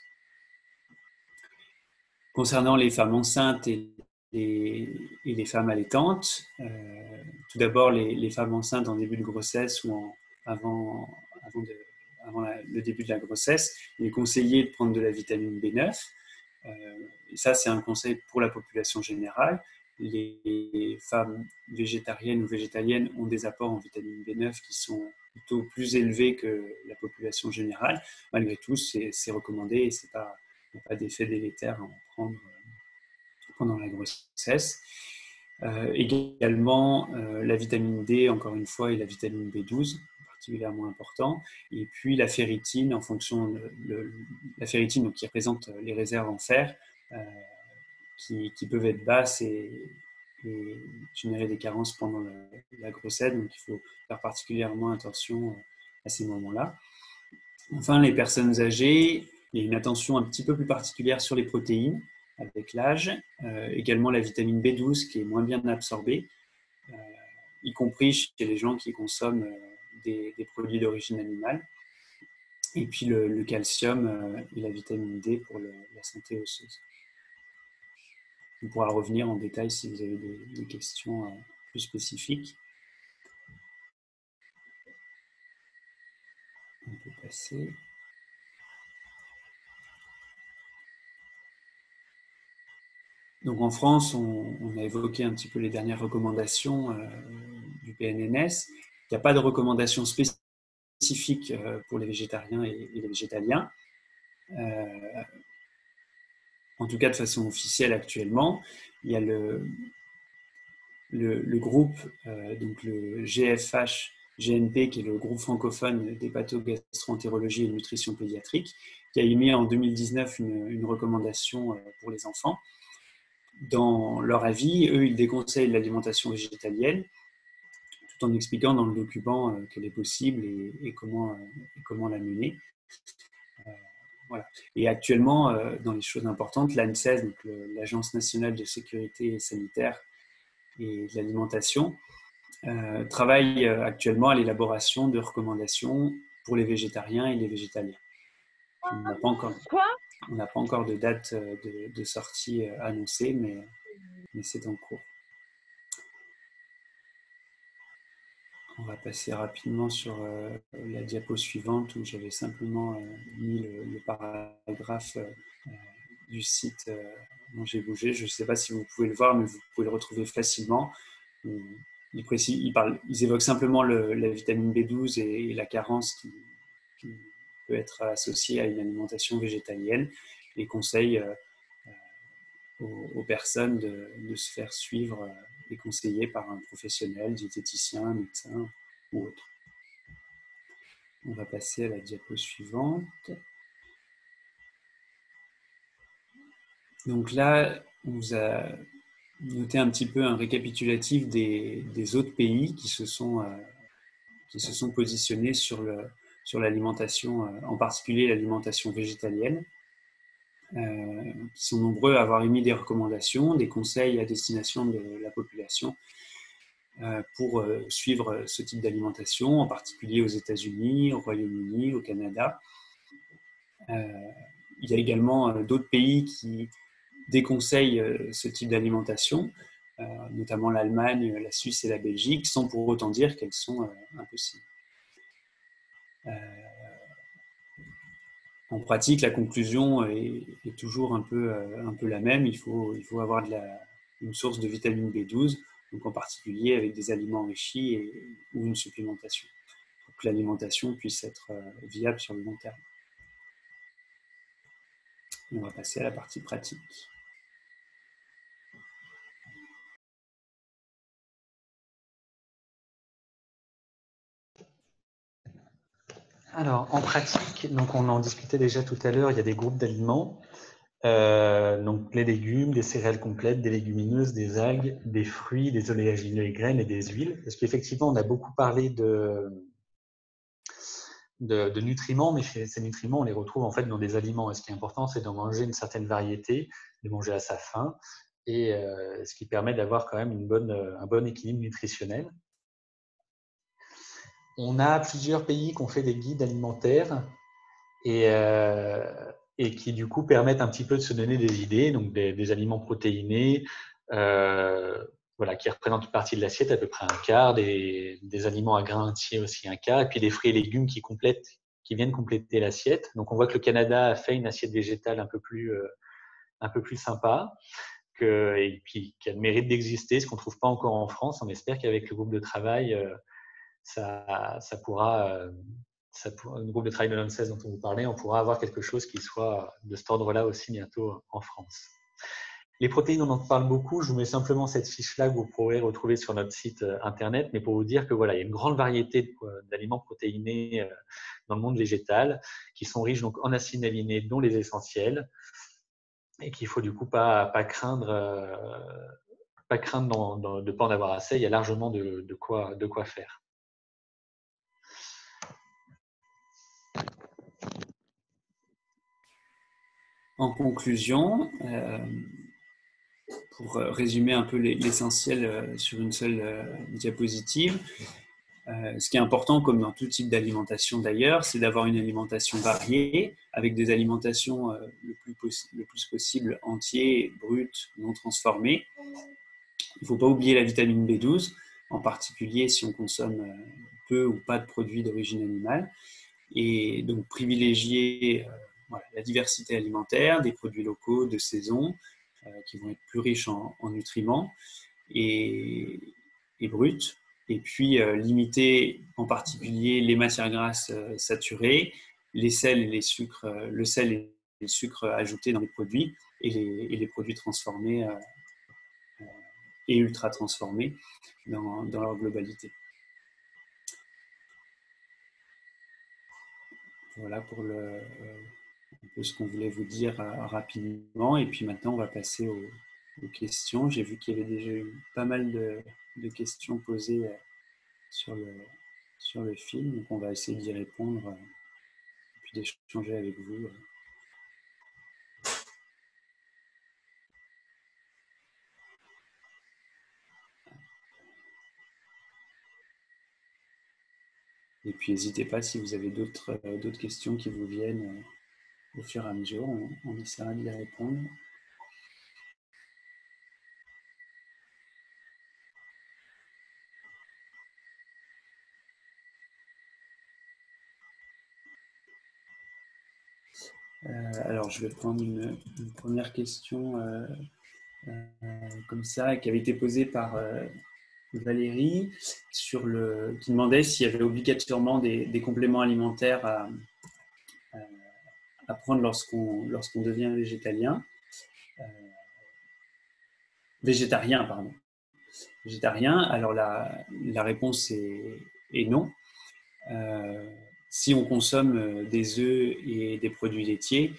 Concernant les femmes enceintes et les femmes allaitantes, tout d'abord les femmes enceintes en début de grossesse ou avant le début de la grossesse, il est conseillé de prendre de la vitamine B9. Et ça, c'est un conseil pour la population générale. Les femmes végétariennes ou végétaliennes ont des apports en vitamine B9 qui sont plutôt plus élevés que la population générale. Malgré tout, c'est recommandé et il n'y a pas d'effet délétère à en prendre pendant la grossesse. Également, la vitamine D, encore une fois, et la vitamine B12, particulièrement important. Et puis la ferritine, en fonction la ferritine donc, qui représente les réserves en fer, qui peuvent être basses et générer des carences pendant la grossesse. Donc il faut faire particulièrement attention à ces moments-là. Enfin, les personnes âgées, il y a une attention un petit peu plus particulière sur les protéines avec l'âge. Également la vitamine B12 qui est moins bien absorbée, y compris chez les gens qui consomment des produits d'origine animale. Et puis le calcium et la vitamine D pour la santé osseuse. On pourra revenir en détail si vous avez des questions plus spécifiques. On peut passer. Donc en France, on a évoqué un petit peu les dernières recommandations du PNNS. Il n'y a pas de recommandations spécifiques pour les végétariens et les végétaliens. En tout cas de façon officielle actuellement. Il y a le groupe, donc le GFH-GNP, qui est le groupe francophone d'hépatogastroentérologie et de nutrition pédiatrique, qui a émis en 2019 une recommandation pour les enfants. Dans leur avis, eux, ils déconseillent l'alimentation végétalienne, tout en expliquant dans le document qu'elle est possible et comment la mener. Voilà. Et actuellement, dans les choses importantes, l'ANSES, donc l'Agence nationale de sécurité sanitaire et de l'alimentation, travaille actuellement à l'élaboration de recommandations pour les végétariens et les végétaliens. On n'a pas encore de date de sortie annoncée, mais c'est en cours. On va passer rapidement sur la diapo suivante où j'avais simplement mis le paragraphe du site dont j'ai bougé. Je ne sais pas si vous pouvez le voir, mais vous pouvez le retrouver facilement. Ils évoquent simplement la vitamine B12 et la carence qui peut être associée à une alimentation végétalienne et conseillent aux personnes de se faire suivre et conseiller par un professionnel, diététicien, médecin ou autre. On va passer à la diapo suivante. Donc là, on vous a noté un petit peu un récapitulatif des autres pays qui se sont positionnés sur l'alimentation, en particulier l'alimentation végétalienne. Qui sont nombreux à avoir émis des recommandations, des conseils à destination de la population pour suivre ce type d'alimentation, en particulier aux États-Unis, au Royaume-Uni, au Canada. Il y a également d'autres pays qui déconseillent ce type d'alimentation, notamment l'Allemagne, la Suisse et la Belgique, sans pour autant dire qu'elles sont impossibles. En pratique, la conclusion est toujours un peu la même. Il faut avoir une source de vitamine B12, donc en particulier avec des aliments enrichis ou une supplémentation, pour que l'alimentation puisse être viable sur le long terme. On va passer à la partie pratique. Alors, en pratique, donc on en discutait déjà tout à l'heure, il y a des groupes d'aliments. Donc les légumes, des céréales complètes, des légumineuses, des algues, des fruits, des oléagineux et graines et des huiles. Parce qu'effectivement, on a beaucoup parlé de nutriments, mais ces nutriments, on les retrouve en fait dans des aliments. Et ce qui est important, c'est d'en manger une certaine variété, de manger à sa faim, et ce qui permet d'avoir quand même un bon équilibre nutritionnel. On a plusieurs pays qui ont fait des guides alimentaires et qui du coup permettent un petit peu de se donner des idées, donc des aliments protéinés, voilà, qui représentent une partie de l'assiette, à peu près un quart, des aliments à grains entiers aussi un quart, et puis des fruits et légumes qui viennent compléter l'assiette. Donc on voit que le Canada a fait une assiette végétale un peu plus sympa, et puis qui a le mérite d'exister, ce qu'on ne trouve pas encore en France. On espère qu'avec le groupe de travail, ça pourra, le groupe de travail de l'ANSES dont on vous parlait, on pourra avoir quelque chose qui soit de cet ordre-là aussi bientôt en France. Les protéines, on en parle beaucoup. Je vous mets simplement cette fiche-là que vous pourrez retrouver sur notre site internet, mais pour vous dire que voilà, il y a une grande variété d'aliments protéinés dans le monde végétal qui sont riches donc en acides aminés, dont les essentiels, et qu'il faut du coup pas craindre de ne pas en avoir assez. Il y a largement de quoi faire. En conclusion, pour résumer un peu l'essentiel sur une seule diapositive, ce qui est important, comme dans tout type d'alimentation d'ailleurs, c'est d'avoir une alimentation variée, avec des alimentations le plus possible entiers, brutes, non transformées. Il ne faut pas oublier la vitamine B12, en particulier si on consomme peu ou pas de produits d'origine animale. Et donc privilégier voilà, la diversité alimentaire, des produits locaux, de saison, qui vont être plus riches en nutriments et bruts. Et puis limiter en particulier les matières grasses saturées, les sels et les sucres, le sel et les sucres ajoutés dans les produits et les produits transformés et ultra transformés dans leur globalité. Voilà pour un peu ce qu'on voulait vous dire rapidement. Et puis maintenant, on va passer aux questions. J'ai vu qu'il y avait déjà eu pas mal de questions posées sur le film. Donc, on va essayer d'y répondre et puis d'échanger avec vous. Et puis, n'hésitez pas si vous avez d'autres questions qui vous viennent au fur et à mesure. On essaiera d'y répondre. Alors, je vais prendre une première question comme ça, qui avait été posée par Valérie, qui demandait s'il y avait obligatoirement des compléments alimentaires à prendre lorsqu'on devient végétarien, pardon. Végétarien, alors la réponse est non. Si on consomme des œufs et des produits laitiers,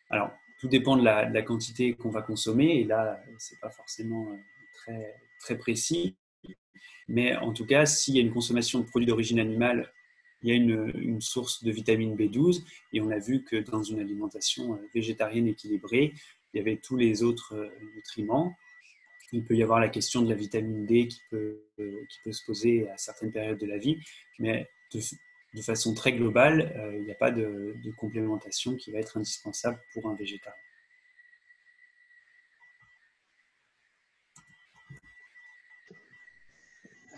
alors tout dépend de la quantité qu'on va consommer, et là, c'est pas forcément très, très précis. Mais en tout cas, s'il y a une consommation de produits d'origine animale, il y a une source de vitamine B12, et on a vu que dans une alimentation végétarienne équilibrée, il y avait tous les autres nutriments. Il peut y avoir la question de la vitamine D qui peut se poser à certaines périodes de la vie, mais de façon très globale, il n'y a pas de complémentation qui va être indispensable pour un végétarien.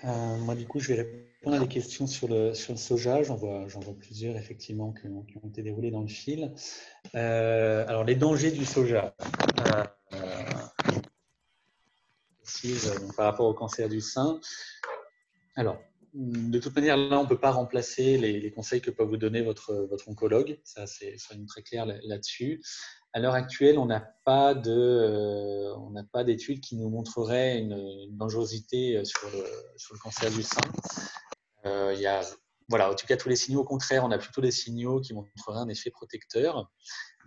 Moi, du coup, je vais répondre à des questions sur le soja. J'en vois plusieurs, effectivement, qui ont été déroulées dans le fil. Alors, les dangers du soja. Par rapport au cancer du sein. Alors, de toute manière, là, on ne peut pas remplacer les conseils que peut vous donner votre oncologue. Ça, soyons très clairs là-dessus. À l'heure actuelle, on n'a pas d'études qui nous montreraient une dangerosité sur le cancer du sein. Il y a voilà, en tout cas, tous les signaux, au contraire, on a plutôt des signaux qui montreraient un effet protecteur.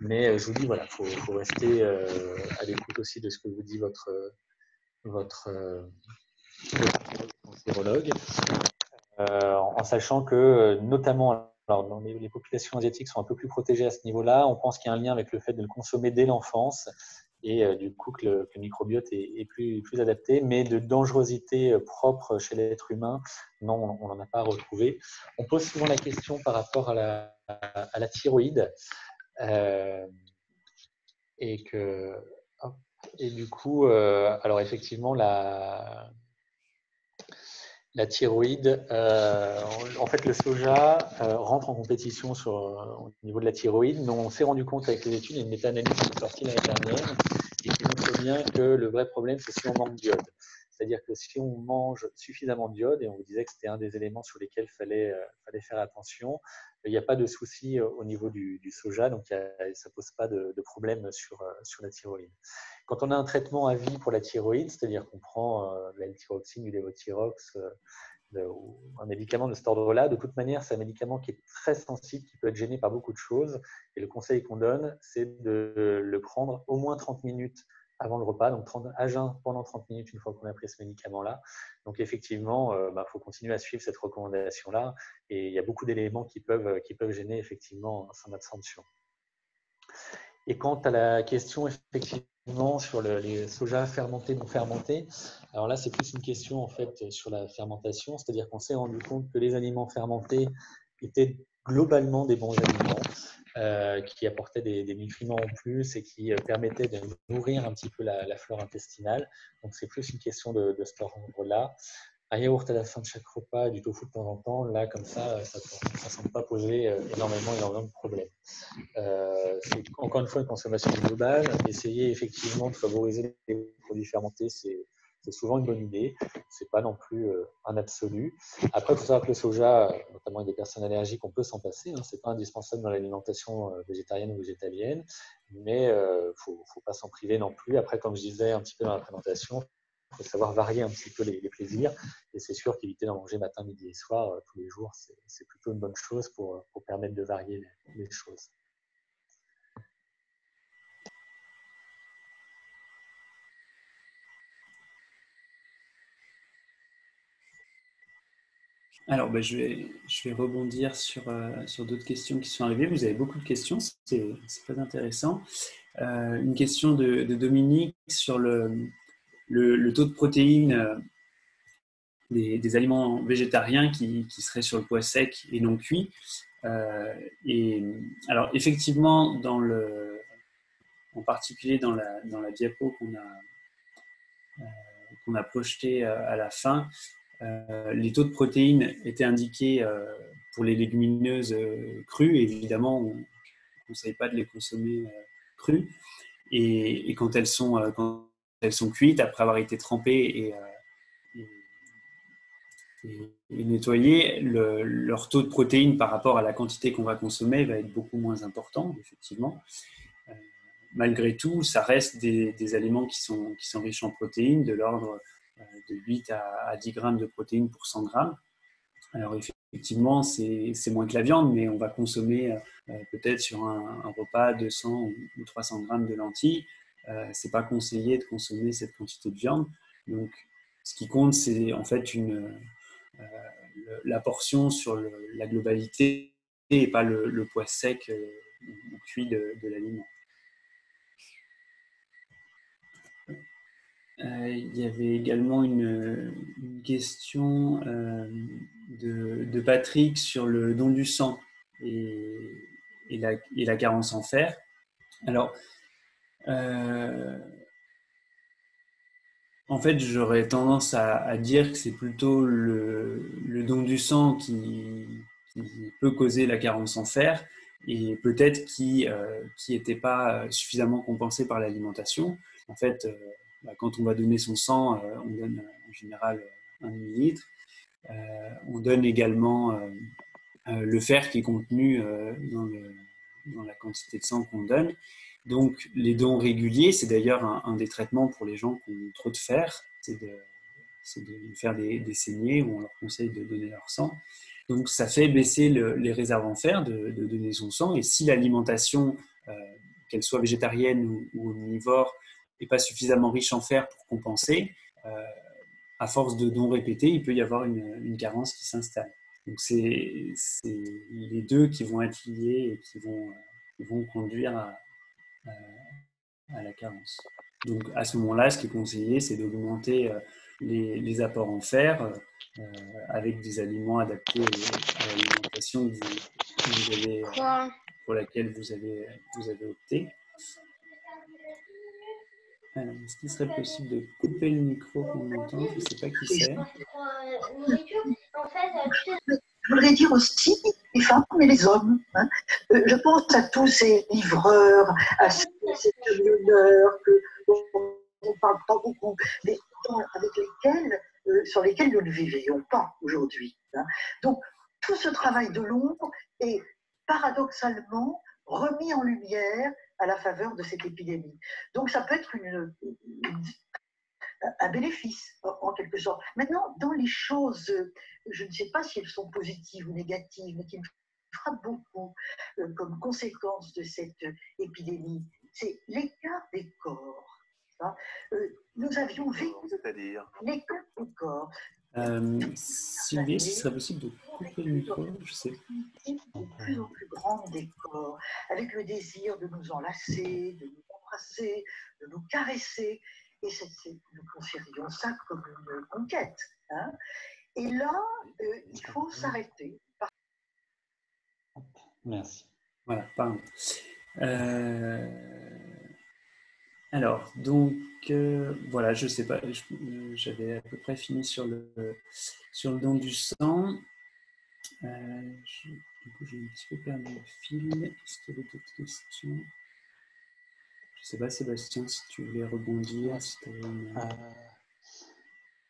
Mais je vous dis, voilà, faut rester à l'écoute aussi de ce que vous dit votre cancérologue, en sachant que, notamment, alors, dans les populations asiatiques sont un peu plus protégées à ce niveau-là. On pense qu'il y a un lien avec le fait de le consommer dès l'enfance et du coup que le microbiote est plus adapté, mais de dangerosité propre chez l'être humain, non, on n'en a pas retrouvé. On pose souvent la question par rapport à la thyroïde, et du coup, alors effectivement, la thyroïde, en fait, le soja rentre en compétition au niveau de la thyroïde, mais on s'est rendu compte avec les études, il y a une méta-analyse qui est sortie l'année dernière et qui montre bien que le vrai problème, c'est si on manque d'iode. C'est-à-dire que si on mange suffisamment d'iode, et on vous disait que c'était un des éléments sur lesquels il fallait faire attention, il n'y a pas de souci au niveau du soja, donc ça ne pose pas de problème sur la thyroïde. Quand on a un traitement à vie pour la thyroïde, c'est-à-dire qu'on prend de la L-thyroxine, du lévothyrox, ou un médicament de cet ordre-là, de toute manière, c'est un médicament qui est très sensible, qui peut être gêné par beaucoup de choses. Et le conseil qu'on donne, c'est de le prendre au moins 30 minutes avant le repas, donc à jeun pendant 30 minutes une fois qu'on a pris ce médicament-là. Donc effectivement, faut continuer à suivre cette recommandation-là. Et il y a beaucoup d'éléments qui peuvent gêner effectivement son absorption. Et quant à la question effectivement sur les soja fermentés, non fermentés, alors là c'est plus une question en fait sur la fermentation, c'est-à-dire qu'on s'est rendu compte que les aliments fermentés étaient globalement des bons aliments qui apportaient des nutriments en plus et qui permettaient de nourrir un petit peu la flore intestinale. Donc c'est plus une question de cet ordre-là. Un yaourt à la fin de chaque repas, du tofu de temps en temps, là comme ça ne semble pas poser énormément de problèmes. C'est encore une fois une consommation globale. Essayer effectivement de favoriser les produits fermentés, c'est souvent une bonne idée. C'est pas non plus un absolu. Après, il faut savoir que le soja, notamment avec des personnes allergiques, on peut s'en passer. C'est pas indispensable dans l'alimentation végétarienne ou végétalienne, mais faut pas s'en priver non plus. Après, comme je disais un petit peu dans la présentation, il faut savoir varier un petit peu les plaisirs. Et c'est sûr qu'éviter d'en manger matin, midi et soir tous les jours, c'est plutôt une bonne chose pour permettre de varier les choses. Alors, je vais rebondir sur d'autres questions qui sont arrivées. Vous avez beaucoup de questions, c'est très intéressant. Une question de Dominique sur le taux de protéines des aliments végétariens qui seraient sur le pois sec et non cuit. Alors, effectivement, en particulier dans la diapo qu'on a projetée à la fin, les taux de protéines étaient indiqués pour les légumineuses crues. Évidemment, on ne conseille pas de les consommer crues. Et quand elles sont cuites, après avoir été trempées et nettoyées, leur taux de protéines par rapport à la quantité qu'on va consommer va être beaucoup moins important, effectivement. Malgré tout, ça reste des aliments qui sont riches en protéines, de l'ordre de 8 à 10 grammes de protéines pour 100 grammes. Alors effectivement, c'est moins que la viande, mais on va consommer peut-être sur un repas 200 ou 300 grammes de lentilles. Ce n'est pas conseillé de consommer cette quantité de viande. Donc, ce qui compte, c'est en fait la portion sur la globalité et pas le pois sec ou cuit de l'aliment. Il y avait également une question de Patrick sur le don du sang et la carence en fer. Alors, en fait, j'aurais tendance à dire que c'est plutôt le don du sang qui peut causer la carence en fer et peut-être qui n'était pas suffisamment compensé par l'alimentation. En fait, quand on va donner son sang, on donne en général 1 millilitre. On donne également le fer qui est contenu dans la quantité de sang qu'on donne. Donc, les dons réguliers, c'est d'ailleurs un des traitements pour les gens qui ont trop de fer, c'est de faire des saignées où on leur conseille de donner leur sang. Donc, ça fait baisser les réserves en fer de donner son sang. Et si l'alimentation, qu'elle soit végétarienne ou omnivore, n'est pas suffisamment riche en fer pour compenser, à force de dons répétés, il peut y avoir une carence qui s'installe. Donc, c'est les deux qui vont être liés et qui vont conduire à la carence. Donc, à ce moment-là, ce qui est conseillé, c'est d'augmenter les apports en fer avec des aliments adaptés à l'alimentation pour laquelle vous avez opté. Alors, est-ce qu'il serait possible de couper le micro qu'on entend? Je ne sais pas qui c'est. Je voudrais dire aussi les femmes et les hommes. Hein. Je pense à tous ces livreurs, à ces camionneurs dont on ne parle pas beaucoup, mais sur lesquels nous ne vivions pas aujourd'hui. Hein. Donc, tout ce travail de l'ombre est paradoxalement remis en lumière à la faveur de cette épidémie. Donc, ça peut être un bénéfice, en quelque sorte. Maintenant, dans les choses, je ne sais pas si elles sont positives ou négatives, mais qui me frappent beaucoup comme conséquence de cette épidémie, c'est l'écart des corps. Hein. Nous avions vécu l'écart des corps. Sylvie, s'il serait possible de couper le micro, je sais. De plus en plus grande des corps, avec le désir de nous enlacer, de nous embrasser, de nous caresser. Et nous considérions ça comme une conquête. Hein. Et là, il faut s'arrêter. Merci. Voilà, pardon. Alors, donc, voilà, je ne sais pas, j'avais à peu près fini sur le don du sang. Du coup, j'ai un petit peu perdu le fil. Est-ce qu'il y avait d'autres questions? Je ne sais pas, Sébastien, si tu voulais rebondir. Si tu avais une...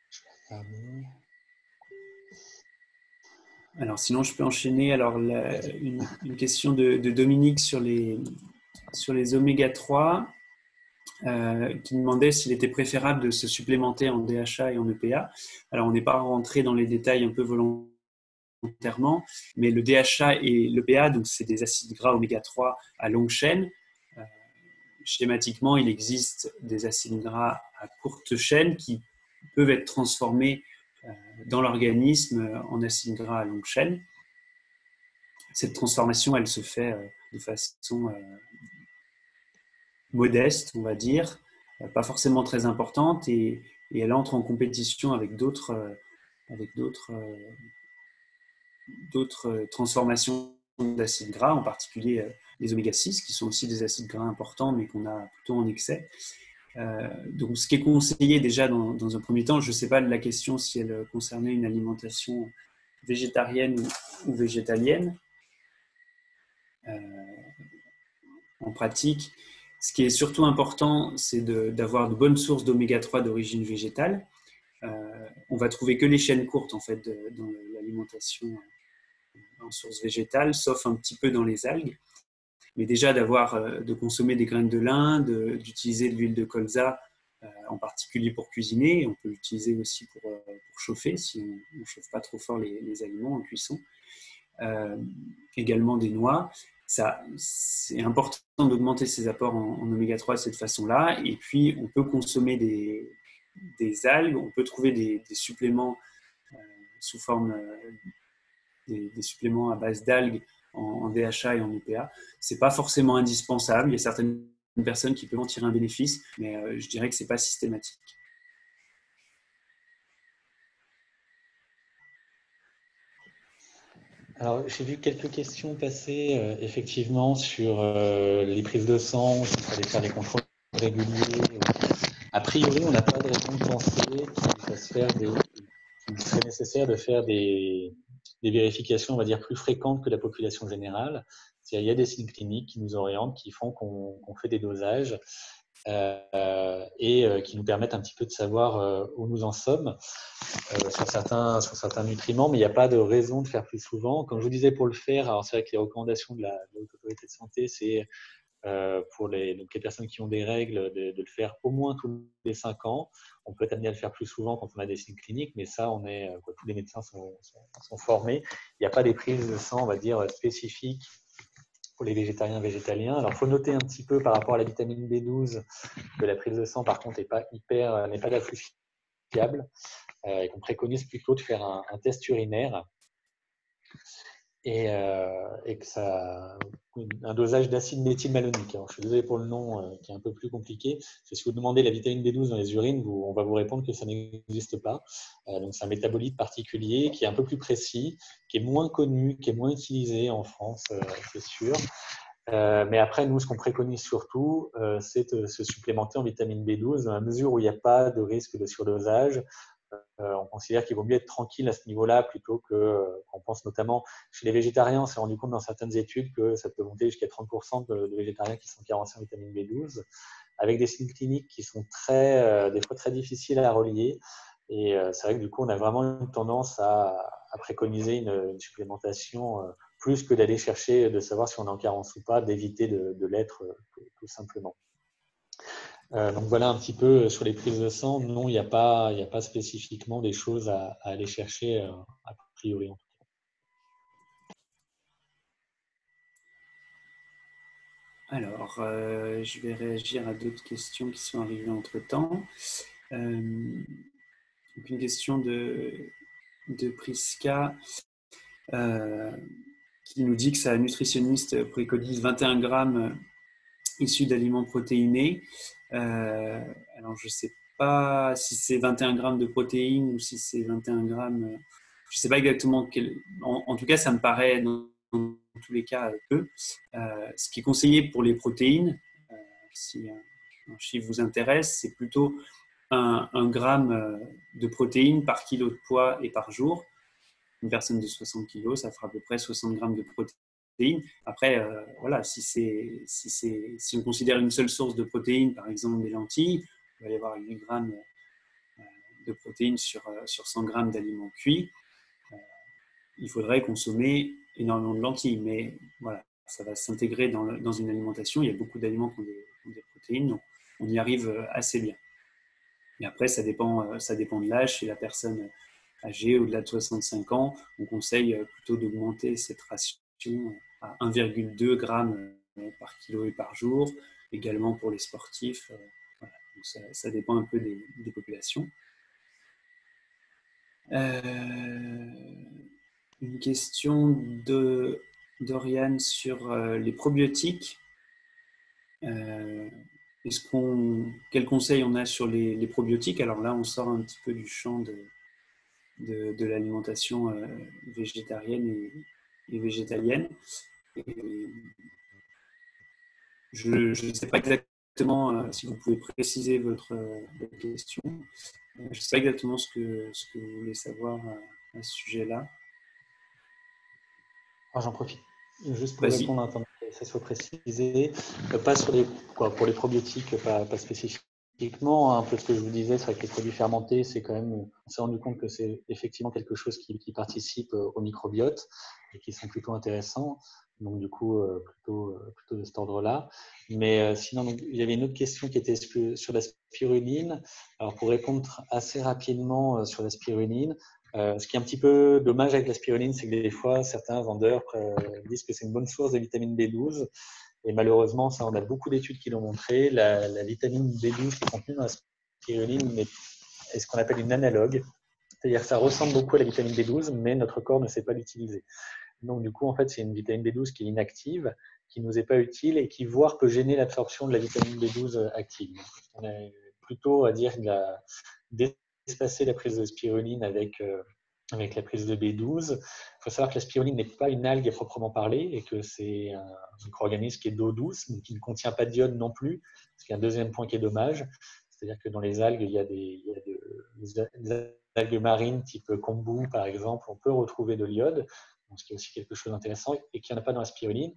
Je vais regarder. Alors, sinon, je peux enchaîner. Alors, une question de Dominique sur les oméga 3 qui demandait s'il était préférable de se supplémenter en DHA et en EPA. Alors, on n'est pas rentré dans les détails un peu volontairement, mais le DHA et l'EPA, donc c'est des acides gras oméga 3 à longue chaîne. Schématiquement, il existe des acides gras à courte chaîne qui peuvent être transformés dans l'organisme en acides gras à longue chaîne. Cette transformation, elle se fait de façon modeste, on va dire, pas forcément très importante, et elle entre en compétition avec d'autres transformations d'acides gras, en particulier les oméga 6, qui sont aussi des acides gras importants, mais qu'on a plutôt en excès. Donc, ce qui est conseillé déjà dans un premier temps, je ne sais pas de la question si elle concernait une alimentation végétarienne ou végétalienne. En pratique, ce qui est surtout important, c'est d'avoir de bonnes sources d'oméga 3 d'origine végétale. On va trouver que les chaînes courtes en fait dans l'alimentation en source végétale, sauf un petit peu dans les algues. Mais déjà de consommer des graines de lin, d'utiliser de l'huile de colza, en particulier pour cuisiner. On peut l'utiliser aussi pour chauffer si on ne chauffe pas trop fort les aliments en cuisson. Également des noix. C'est important d'augmenter ses apports en oméga 3 de cette façon-là. Et puis, on peut consommer des algues, on peut trouver des suppléments sous forme des suppléments à base d'algues en DHA et en EPA. Ce n'est pas forcément indispensable. Il y a certaines personnes qui peuvent en tirer un bénéfice, mais je dirais que ce n'est pas systématique. Alors, j'ai vu quelques questions passer effectivement sur les prises de sang, s'il fallait faire des contrôles réguliers. A priori, on n'a pas de raison de penser qu'il serait nécessaire de faire des vérifications, on va dire, plus fréquentes que la population générale. Il y a des signes cliniques qui nous orientent, qui font qu'on fait des dosages et qui nous permettent un petit peu de savoir où nous en sommes sur certains nutriments, mais il n'y a pas de raison de faire plus souvent. Comme je vous disais, pour le faire, alors c'est vrai que les recommandations de la Haute Autorité de Santé, c'est pour donc les personnes qui ont des règles, de le faire au moins tous les 5 ans. On peut être amené à le faire plus souvent quand on a des signes cliniques, mais ça, tous les médecins sont formés. Il n'y a pas des prises de sang, on va dire, spécifiques pour les végétariens végétaliens. Alors, il faut noter un petit peu par rapport à la vitamine B12 que la prise de sang, par contre, n'est pas la plus fiable et qu'on préconise plutôt de faire un test urinaire et que ça un dosage d'acide méthylmalonique. Alors, je suis désolé pour le nom qui est un peu plus compliqué. Si vous demandez la vitamine B12 dans les urines, on va vous répondre que ça n'existe pas. Donc, c'est un métabolite particulier qui est un peu plus précis, qui est moins connu, qui est moins utilisé en France, c'est sûr. Mais après, nous, ce qu'on préconise surtout, c'est de se supplémenter en vitamine B12 dans la mesure où il n'y a pas de risque de surdosage. On considère qu'il vaut mieux être tranquille à ce niveau-là plutôt qu'on pense notamment chez les végétariens. On s'est rendu compte dans certaines études que ça peut monter jusqu'à 30% de végétariens qui sont carencés en vitamine B12, avec des signes cliniques qui sont des fois très difficiles à relier. Et c'est vrai que du coup, on a vraiment une tendance à préconiser une supplémentation plus que d'aller chercher de savoir si on est en carence ou pas, d'éviter de l'être tout simplement. Donc voilà un petit peu sur les prises de sang. Non, il n'y a pas spécifiquement des choses à aller chercher a priori. Alors, je vais réagir à d'autres questions qui sont arrivées entre-temps. Une question de Prisca qui nous dit que sa nutritionniste préconise 21 grammes issus d'aliments protéinés. Alors, je ne sais pas si c'est 21 grammes de protéines ou si c'est 21 grammes. Je ne sais pas exactement en tout cas, ça me paraît dans tous les cas peu. Ce qui est conseillé pour les protéines, si un chiffre vous intéresse, c'est plutôt 1 gramme de protéines par kilo de poids et par jour. Une personne de 60 kg, ça fera à peu près 60 grammes de protéines. Après, voilà, si on considère une seule source de protéines, par exemple des lentilles, il va y avoir 8 grammes de protéines sur 100 grammes d'aliments cuits. Il faudrait consommer énormément de lentilles, mais voilà, ça va s'intégrer dans une alimentation. Il y a beaucoup d'aliments qui ont des protéines, donc on y arrive assez bien. Et après, ça dépend de l'âge. Chez la personne âgée au-delà de 65 ans, on conseille plutôt d'augmenter cette ration à 1,2 g par kilo et par jour, également pour les sportifs. Voilà. Donc ça dépend un peu des populations. Une question d'Oriane sur les probiotiques. Quels conseils on a sur les probiotiques? Alors là, on sort un petit peu du champ de l'alimentation végétarienne et végétalienne. Et je ne sais pas exactement si vous pouvez préciser votre question. Je ne sais pas exactement ce que vous voulez savoir à ce sujet-là. J'en profite juste pour répondre à que ça soit précisé. Pas sur pour les probiotiques, pas spécifiquement. Un peu ce que je vous disais, c'est que les produits fermentés, c'est quand même, on s'est rendu compte que c'est effectivement quelque chose qui participe au microbiote et qui sont plutôt intéressants. Donc du coup, plutôt de cet ordre-là. Mais sinon, donc, il y avait une autre question qui était sur la spiruline. Alors pour répondre assez rapidement sur la spiruline, ce qui est un petit peu dommage avec la spiruline, c'est que des fois, certains vendeurs disent que c'est une bonne source de vitamine B12. Et malheureusement, ça, on a beaucoup d'études qui l'ont montré. La vitamine B12 qui est contenue dans la spiruline est ce qu'on appelle une analogue. C'est-à-dire que ça ressemble beaucoup à la vitamine B12, mais notre corps ne sait pas l'utiliser. Donc, du coup, en fait, c'est une vitamine B12 qui est inactive, qui ne nous est pas utile et qui, voire, peut gêner l'absorption de la vitamine B12 active. Donc, on est plutôt à dire d'espacer la prise de spiruline avec la prise de B12. Il faut savoir que la spiruline n'est pas une algue à proprement parler et que c'est un micro-organisme qui est d'eau douce, mais qui ne contient pas d'iode non plus, ce qui est un deuxième point qui est dommage. C'est-à-dire que dans les algues, il y a des algues marines type kombu, par exemple, on peut retrouver de l'iode, ce qui est aussi quelque chose d'intéressant et qu'il n'y en a pas dans la spiruline.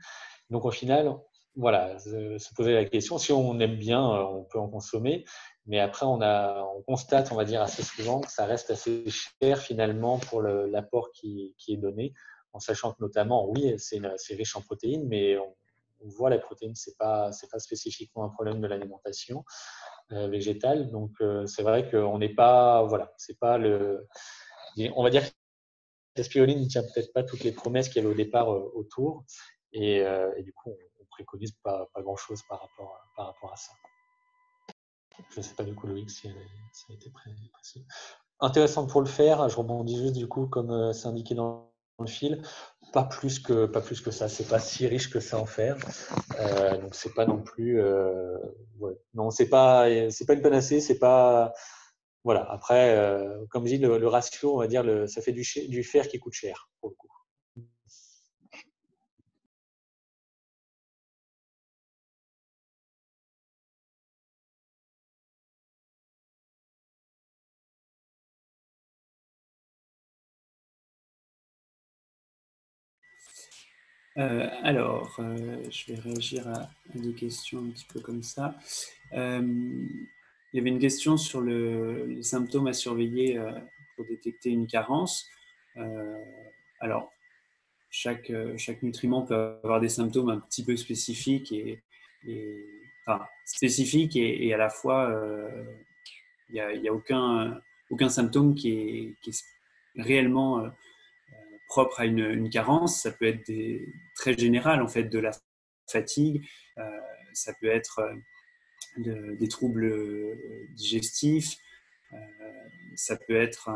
Donc au final, voilà, se poser la question, si on aime bien, on peut en consommer, mais après on constate, on va dire assez souvent, que ça reste assez cher finalement pour l'apport qui est donné, en sachant que notamment, oui, c'est riche en protéines, mais on voit la protéine, c'est pas spécifiquement un problème de l'alimentation végétale. Donc, c'est vrai qu'on n'est pas, voilà, c'est pas on va dire que la spiruline ne tient peut-être pas toutes les promesses qu'il y avait au départ autour. Et du coup, on préconise pas grand-chose par rapport à ça. Je ne sais pas du coup, Loïc, si ça a été précis. Intéressant pour le faire. Je rebondis juste du coup, comme c'est indiqué dans le fil, pas plus que ça. C'est pas si riche que ça en fer. Donc c'est pas non plus. Ouais. Non, c'est pas une panacée. C'est pas. Voilà. Après, comme je dis, le ratio, on va dire, ça fait du fer qui coûte cher pour le coup. Je vais réagir à des questions un petit peu comme ça. Il y avait une question sur les symptômes à surveiller pour détecter une carence. Alors, chaque nutriment peut avoir des symptômes un petit peu spécifiques enfin, spécifiques et à la fois, il y a aucun symptôme qui est réellement propre à une carence. Ça peut être très général, en fait, de la fatigue, ça peut être des troubles digestifs, ça peut être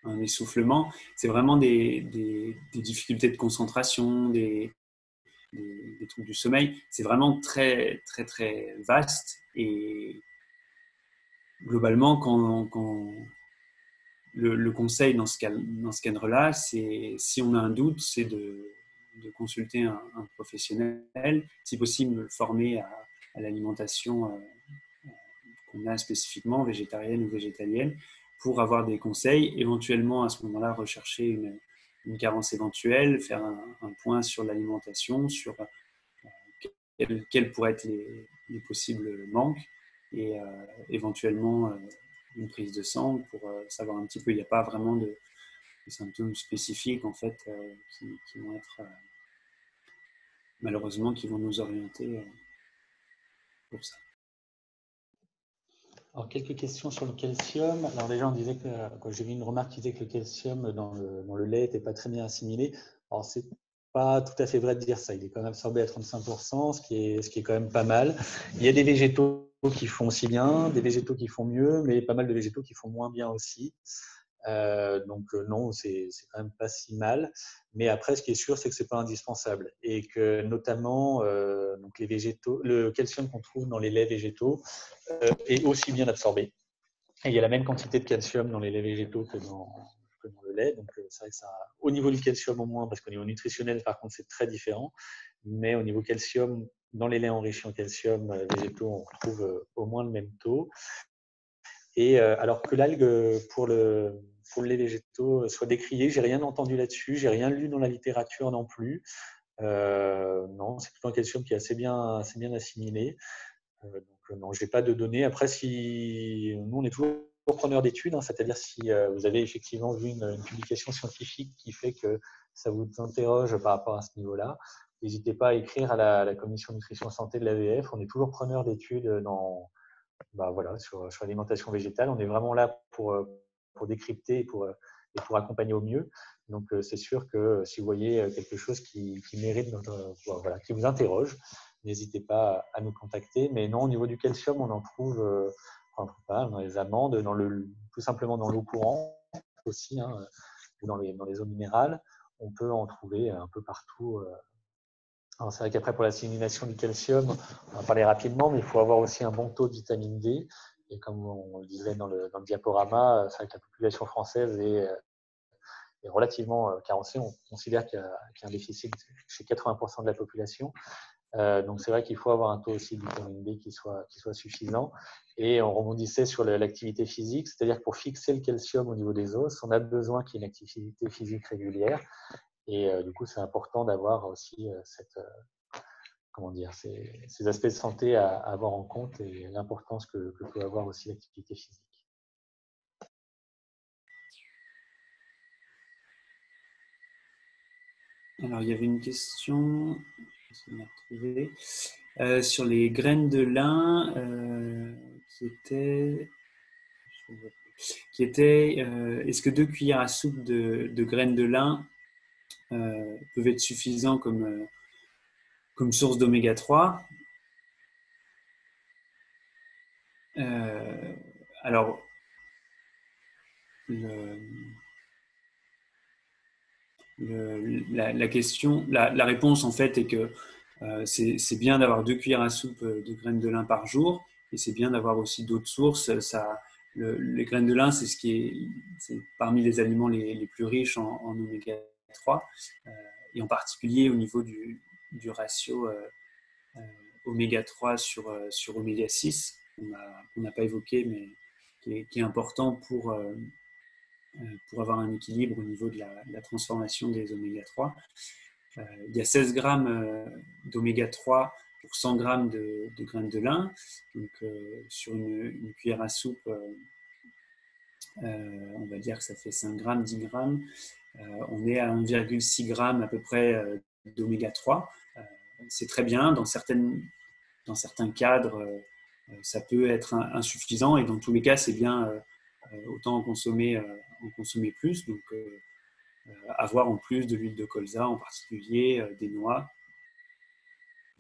un essoufflement. C'est vraiment des difficultés de concentration, des troubles du sommeil. C'est vraiment très, très, très vaste. Et globalement, quand le conseil dans ce cadre-là, c'est si on a un doute, c'est de consulter un professionnel, si possible former à l'alimentation qu'on a spécifiquement, végétarienne ou végétalienne, pour avoir des conseils, éventuellement à ce moment-là rechercher une carence éventuelle, faire un point sur l'alimentation, sur quels pourraient être les possibles manques et éventuellement une prise de sang pour savoir un petit peu. Il n'y a pas vraiment de symptômes spécifiques en fait qui vont être malheureusement qui vont nous orienter pour ça. Alors, quelques questions sur le calcium. Alors déjà, on disait que j'ai vu une remarque qui disait que le calcium dans le lait n'était pas très bien assimilé. Alors, c'est pas tout à fait vrai de dire ça. Il est quand même absorbé à 35%, ce qui est quand même pas mal. Il y a des végétaux qui font aussi bien, des végétaux qui font mieux, mais pas mal de végétaux qui font moins bien aussi. Non, c'est quand même pas si mal. Mais après, ce qui est sûr, c'est que c'est pas indispensable et que notamment donc les végétaux, le calcium qu'on trouve dans les laits végétaux est aussi bien absorbé. Et il y a la même quantité de calcium dans les laits végétaux que dans le lait. Donc c'est vrai que ça, au niveau du calcium au moins, parce qu'au niveau nutritionnel, par contre, c'est très différent. Mais au niveau calcium, dans les laits enrichis en calcium végétaux, on retrouve au moins le même taux. Et alors que l'algue pour le lait végétaux soit décriée, j'ai rien entendu là-dessus, j'ai rien lu dans la littérature non plus. Non, c'est plutôt un calcium qui est assez bien assimilé. Donc non, je n'ai pas de données. Après, nous, on est toujours preneur d'études, hein, c'est-à-dire si vous avez effectivement vu une publication scientifique qui fait que ça vous interroge par rapport à ce niveau-là, n'hésitez pas à écrire à la commission nutrition santé de l'AVF. On est toujours preneur d'études sur l'alimentation végétale. On est vraiment là pour décrypter et pour accompagner au mieux. Donc, c'est sûr que si vous voyez quelque chose qui mérite qui vous interroge, n'hésitez pas à nous contacter. Mais non, au niveau du calcium, on en trouve pas dans les amandes, tout simplement dans l'eau courante aussi, hein, ou dans les eaux minérales. On peut en trouver un peu partout. Alors, c'est vrai qu'après, pour l'assimilation du calcium, on va parler rapidement, mais il faut avoir aussi un bon taux de vitamine D. Et comme on le disait dans le diaporama, c'est vrai que la population française est relativement carencée. On considère qu'il y a un déficit chez 80% de la population. Donc, c'est vrai qu'il faut avoir un taux aussi de vitamine D qui soit suffisant. Et on rebondissait sur l'activité physique, c'est-à-dire que pour fixer le calcium au niveau des os, on a besoin qu'il y ait une activité physique régulière. Et du coup, c'est important d'avoir aussi ces aspects de santé à avoir en compte et l'importance que peut avoir aussi l'activité physique. Alors, il y avait une question, je vais la retrouver, sur les graines de lin qui était est-ce que 2 cuillères à soupe de graines de lin peuvent être suffisants comme source d'oméga 3? Alors, la question, la réponse en fait est que c'est bien d'avoir 2 cuillères à soupe de graines de lin par jour, et c'est bien d'avoir aussi d'autres sources. Les graines de lin, c'est parmi les aliments les plus riches en oméga 3, et en particulier au niveau du ratio oméga 3 sur oméga 6, qu'on n'a pas évoqué, mais qui est important pour avoir un équilibre au niveau de la transformation des oméga 3. Il y a 16 grammes d'oméga 3 pour 100 grammes de graines de lin. Donc, sur une cuillère à soupe, on va dire que ça fait 5 grammes, 10 grammes. On est à 1,6 g à peu près d'oméga 3. C'est très bien. Dans certains cadres, ça peut être insuffisant, et dans tous les cas, c'est bien autant en consommer plus. Donc, avoir en plus de l'huile de colza, en particulier des noix,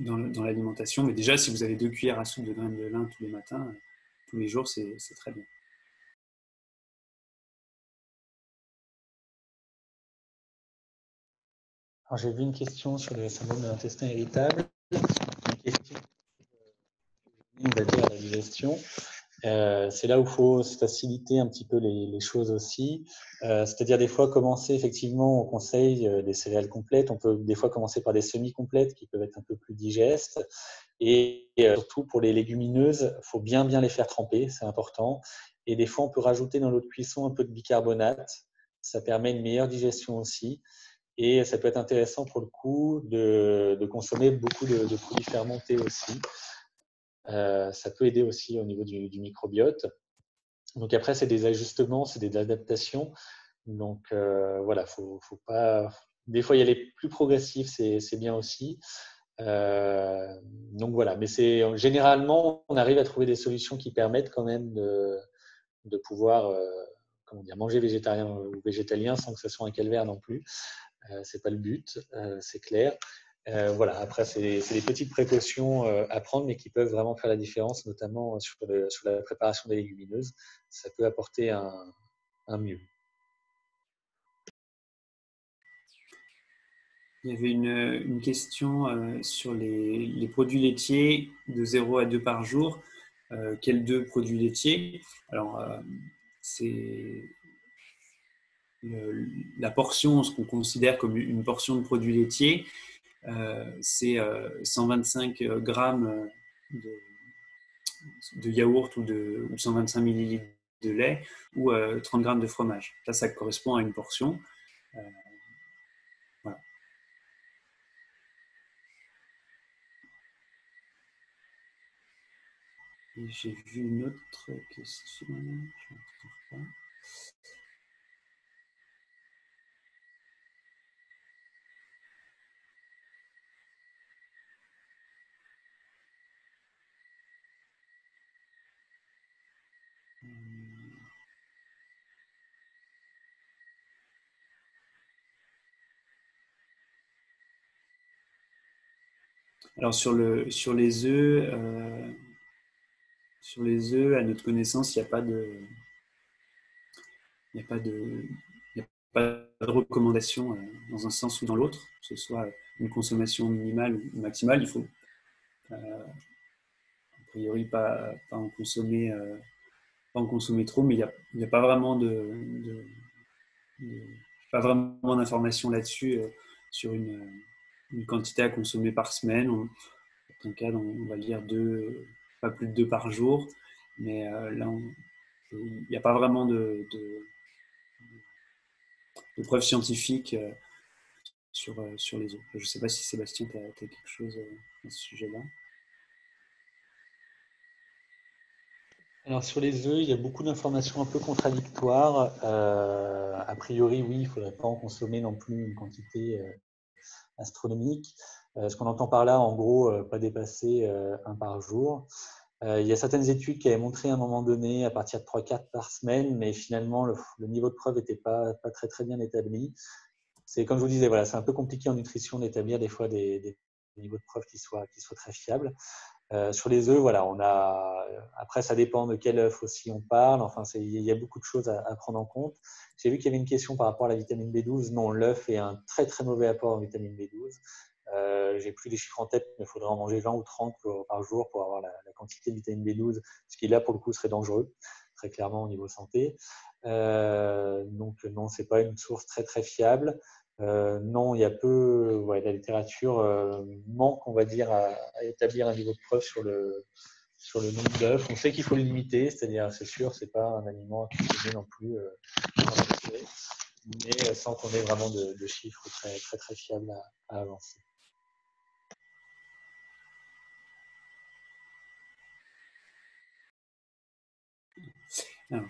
dans l'alimentation. Mais déjà, si vous avez 2 cuillères à soupe de graines de lin tous les matins, tous les jours, c'est très bien. Alors, j'ai vu une question sur le syndrome de l'intestin irritable. Une question, on va dire, à la digestion. C'est là où il faut se faciliter un petit peu les choses aussi. C'est-à-dire des fois commencer, effectivement, on conseille des céréales complètes. On peut des fois commencer par des semi-complètes qui peuvent être un peu plus digestes. Et surtout pour les légumineuses, il faut bien les faire tremper, c'est important. Et des fois, on peut rajouter dans l'eau de cuisson un peu de bicarbonate. Ça permet une meilleure digestion aussi. Et ça peut être intéressant pour le coup de consommer beaucoup de produits fermentés aussi. Ça peut aider aussi au niveau du microbiote. Donc après, c'est des ajustements, c'est des adaptations. Donc voilà, faut pas. Des fois, il y a les plus progressifs, c'est bien aussi. Donc voilà, mais généralement, on arrive à trouver des solutions qui permettent quand même de pouvoir manger végétarien ou végétalien sans que ce soit un calvaire non plus. C'est pas le but, c'est clair. Voilà, après, c'est des petites précautions à prendre, mais qui peuvent vraiment faire la différence, notamment sur la préparation des légumineuses. Ça peut apporter un mieux. Il y avait une question sur les produits laitiers de 0 à 2 par jour. Quels 2 produits laitiers? Alors, c'est la portion, ce qu'on considère comme une portion de produits laitiers, c'est 125 grammes de yaourt ou 125 millilitres de lait ou 30 grammes de fromage. Ça correspond à une portion. Voilà. Et j'ai vu une autre question. Je ne retrouve pas. Alors sur les œufs, à notre connaissance, il n'y a pas de recommandation dans un sens ou dans l'autre, que ce soit une consommation minimale ou maximale. Il faut a priori pas en consommer trop, mais il n'y a pas vraiment pas vraiment d'informations là-dessus sur une quantité à consommer par semaine. En certains cas, on va dire pas plus de 2 par jour, mais là, il n'y a pas vraiment de preuves scientifiques sur les œufs. Je ne sais pas si Sébastien, tu as quelque chose à ce sujet-là. Alors sur les œufs, il y a beaucoup d'informations un peu contradictoires. A priori, oui, il ne faudrait pas en consommer non plus une quantité astronomiques. Ce qu'on entend par là, en gros, pas dépasser 1 par jour. Il y a certaines études qui avaient montré à un moment donné à partir de 3-4 par semaine, mais finalement, le niveau de preuve n'était pas très, très bien établi. C'est comme je vous disais, voilà, c'est un peu compliqué en nutrition d'établir des fois des niveaux de preuve qui soient très fiables. Sur les œufs, voilà, après, ça dépend de quel œuf aussi on parle. Enfin, il y a beaucoup de choses à prendre en compte. J'ai vu qu'il y avait une question par rapport à la vitamine B12. Non, l'œuf est un très, très mauvais apport en vitamine B12. J'ai plus les chiffres en tête, mais il faudrait en manger 20 ou 30 par jour pour avoir la quantité de vitamine B12, ce qui là pour le coup serait dangereux, très clairement au niveau santé. Donc non, c'est pas une source très très fiable. Non, il y a peu, la littérature manque, on va dire, à établir un niveau de preuve sur le nombre d'œufs. On sait qu'il faut le limiter, c'est-à-dire, c'est sûr, c'est pas un aliment à consommer non plus, mais sans qu'on ait vraiment de chiffres très très très fiables à avancer. Alors,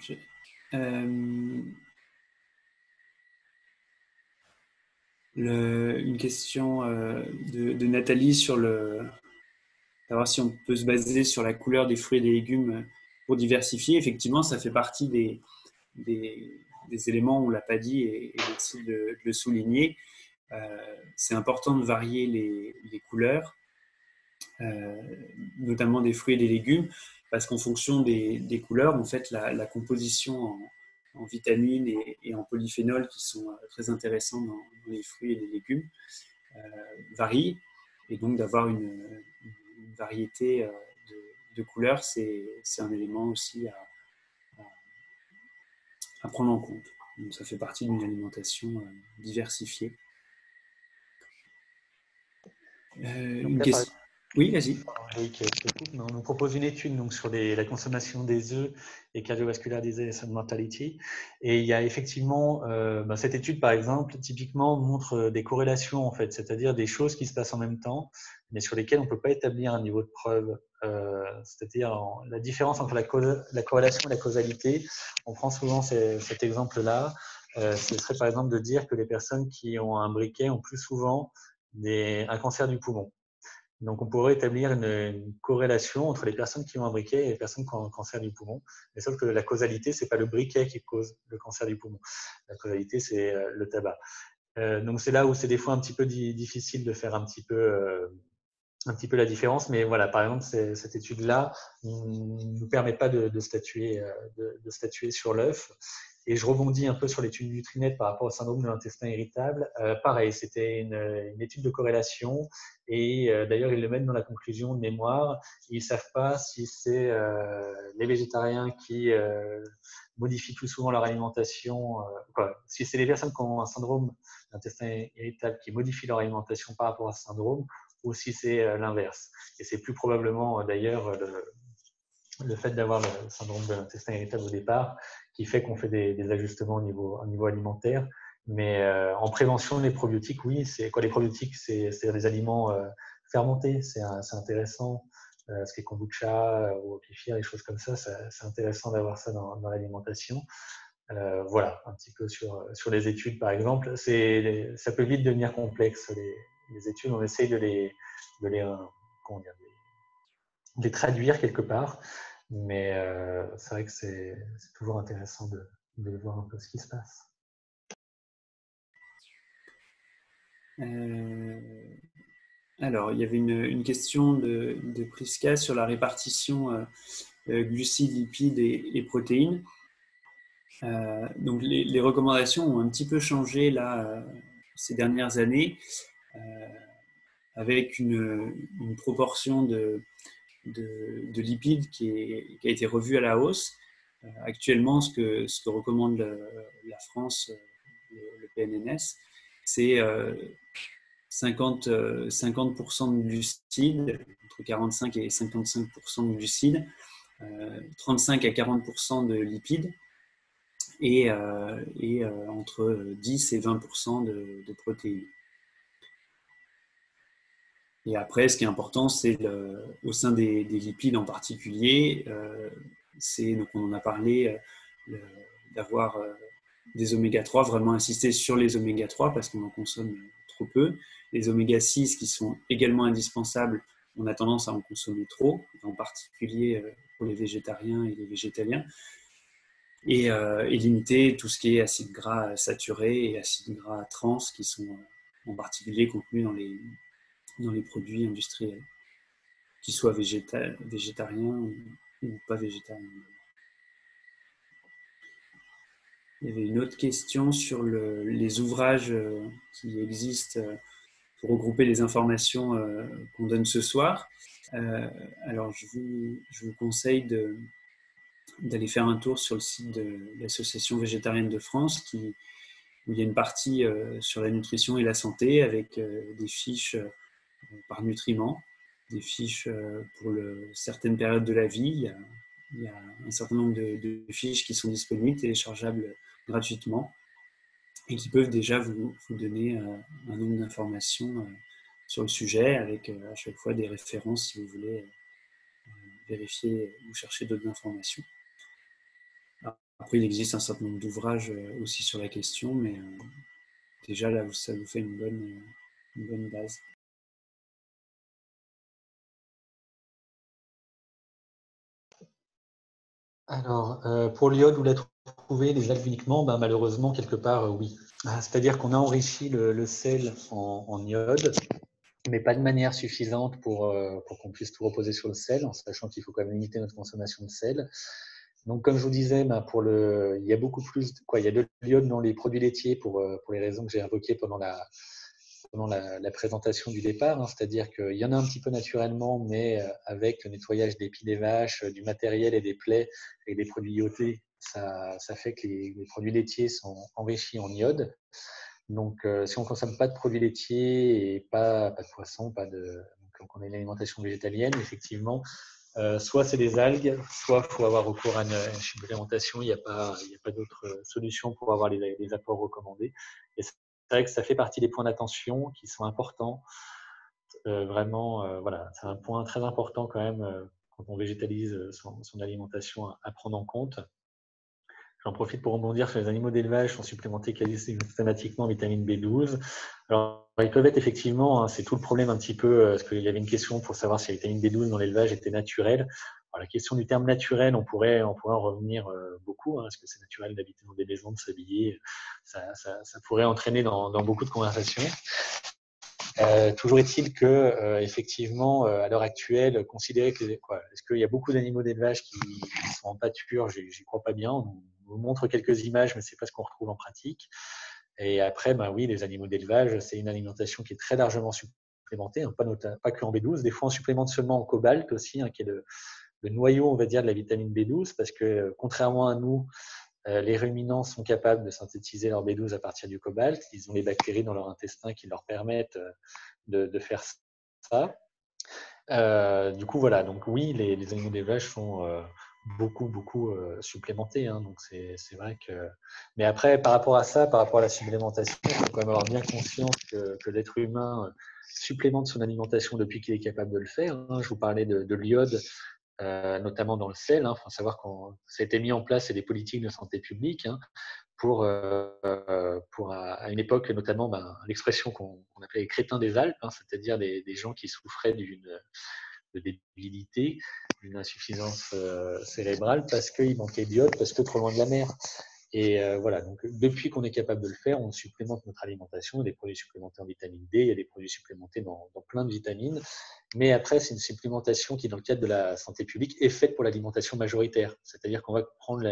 une question de Nathalie sur savoir si on peut se baser sur la couleur des fruits et des légumes pour diversifier. Effectivement, ça fait partie des éléments, on ne l'a pas dit, et merci de le souligner. C'est important de varier les couleurs, notamment des fruits et des légumes, parce qu'en fonction des couleurs, en fait, la composition en vitamines et en polyphénols qui sont très intéressants dans les fruits et les légumes varie. Et donc d'avoir une variété de couleurs, c'est un élément aussi à prendre en compte. Donc ça fait partie d'une alimentation diversifiée. Une question. Oui, vas-y. On nous propose une étude donc, sur la consommation des œufs et cardiovasculaire disease and mortality. Et il y a effectivement, cette étude, par exemple, typiquement montre des corrélations, en fait, c'est-à-dire des choses qui se passent en même temps, mais sur lesquelles on ne peut pas établir un niveau de preuve. C'est-à-dire la différence entre la corrélation et la causalité. On prend souvent cet exemple-là. Ce serait par exemple de dire que les personnes qui ont un briquet ont plus souvent un cancer du poumon. Donc, on pourrait établir une corrélation entre les personnes qui ont un briquet et les personnes qui ont un cancer du poumon. Mais sauf que la causalité, ce n'est pas le briquet qui cause le cancer du poumon. La causalité, c'est le tabac. Donc, c'est là où c'est des fois un petit peu difficile de faire un petit peu la différence. Mais voilà, par exemple, cette étude-là ne nous permet pas de statuer sur l'œuf. Et je rebondis un peu sur l'étude Nutrinet par rapport au syndrome de l'intestin irritable. Pareil, c'était une étude de corrélation et d'ailleurs, ils le mettent dans la conclusion de mémoire. Ils ne savent pas si c'est les végétariens qui modifient plus souvent leur alimentation, si c'est les personnes qui ont un syndrome d'intestin irritable qui modifient leur alimentation par rapport à ce syndrome ou si c'est l'inverse. Et c'est plus probablement d'ailleurs le fait d'avoir le syndrome de l'intestin irritable au départ qui fait qu'on fait des ajustements au niveau alimentaire. Mais en prévention, les probiotiques, oui, c'est quoi les probiotiques? C'est des aliments fermentés, c'est intéressant. Ce qui est kombucha ou kéfir, des choses comme ça, c'est intéressant d'avoir ça dans l'alimentation. Voilà, un petit peu sur les études, par exemple. Ça peut vite devenir complexe, les études. On essaye de les traduire quelque part. Mais c'est vrai que c'est toujours intéressant de voir un peu ce qui se passe. Alors, il y avait une question de Prisca sur la répartition glucides, lipides et protéines. Donc, les recommandations ont un petit peu changé là, ces dernières années, avec une proportion de lipides qui a été revue à la hausse. Actuellement, ce que recommande la France, le PNNS, c'est 50% de glucides, entre 45 et 55% de glucides, 35 à 40% de lipides et entre 10 et 20% de protéines. Et après, ce qui est important, c'est au sein des lipides en particulier, donc on en a parlé, d'avoir des oméga 3, vraiment insister sur les oméga 3 parce qu'on en consomme trop peu. Les oméga-6 qui sont également indispensables, on a tendance à en consommer trop, en particulier pour les végétariens et les végétaliens. Et limiter tout ce qui est acides gras saturés et acides gras trans qui sont en particulier contenus dans les produits industriels, qu'ils soient végétariens ou pas végétariens. Il y avait une autre question sur les ouvrages qui existent pour regrouper les informations qu'on donne ce soir. Alors, je vous conseille d'aller faire un tour sur le site de l'Association végétarienne de France, où il y a une partie sur la nutrition et la santé avec des fiches par nutriments, des fiches pour certaines périodes de la vie. Il y a un certain nombre de fiches qui sont disponibles, téléchargeables gratuitement, et qui peuvent déjà vous donner un nombre d'informations sur le sujet, avec à chaque fois des références si vous voulez vérifier ou chercher d'autres informations. Après, il existe un certain nombre d'ouvrages aussi sur la question, mais déjà là, ça vous fait une bonne base. Alors, pour l'iode, où la trouver, les algues uniquement, ben, malheureusement, quelque part, oui. C'est-à-dire qu'on a enrichi le sel en iode, mais pas de manière suffisante pour qu'on puisse tout reposer sur le sel, en sachant qu'il faut quand même limiter notre consommation de sel. Donc, comme je vous disais, ben, il y a beaucoup plus, il y a de l'iode dans les produits laitiers pour les raisons que j'ai invoquées pendant la présentation du départ, hein, c'est-à-dire qu'il y en a un petit peu naturellement, mais avec le nettoyage des pieds des vaches, du matériel et des plaies et des produits iodés, ça fait que les produits laitiers sont enrichis en iode. Donc, si on ne consomme pas de produits laitiers et pas de poisson, donc on a une alimentation végétalienne, effectivement, soit c'est des algues, soit il faut avoir recours à une supplémentation. Il n'y a pas d'autre solution pour avoir les apports recommandés. Et c'est vrai que ça fait partie des points d'attention qui sont importants. Vraiment, voilà, c'est un point très important quand même quand on végétalise son alimentation à prendre en compte. J'en profite pour rebondir sur les animaux d'élevage sont supplémentés quasi systématiquement en vitamine B12. Alors, ils peuvent être effectivement, hein, c'est tout le problème un petit peu, parce qu'il y avait une question pour savoir si la vitamine B12 dans l'élevage était naturelle. Alors, la question du terme naturel, on pourrait en revenir beaucoup. Est-ce que c'est naturel d'habiter dans des maisons, de s'habiller? Ça pourrait entraîner dans beaucoup de conversations. Toujours est-il que, effectivement, à l'heure actuelle, considérer que est-ce qu'il y a beaucoup d'animaux d'élevage qui sont en pâture? J'y crois pas bien. On vous montre quelques images, mais c'est pas ce qu'on retrouve en pratique. Et après, ben oui, les animaux d'élevage, c'est une alimentation qui est très largement supplémentée, hein, pas que en B12. Des fois, on supplémente seulement en cobalt aussi, hein, qui est le noyau, on va dire, de la vitamine B12, parce que contrairement à nous, les ruminants sont capables de synthétiser leur B12 à partir du cobalt. Ils ont les bactéries dans leur intestin qui leur permettent de faire ça. Du coup, voilà. Donc oui, les animaux d'élevage sont beaucoup supplémentés. Hein, donc c'est vrai que. Mais après, par rapport à ça, par rapport à la supplémentation, il faut quand même avoir bien conscience que l'être humain supplémente son alimentation depuis qu'il est capable de le faire. Hein. Je vous parlais de l'iode. Notamment dans le sel. Il faut savoir que ça a été mis en place, c'est des politiques de santé publique pour à une époque, notamment l'expression qu'on appelait les crétins des Alpes, c'est-à-dire des gens qui souffraient de débilité, d'une insuffisance cérébrale parce qu'ils manquaient d'iode, parce que trop loin de la mer. Et voilà, donc depuis qu'on est capable de le faire, on supplémente notre alimentation. Il y a des produits supplémentés en vitamine D, il y a des produits supplémentés dans plein de vitamines. Mais après, c'est une supplémentation qui, dans le cadre de la santé publique, est faite pour l'alimentation majoritaire. C'est-à-dire qu'on va prendre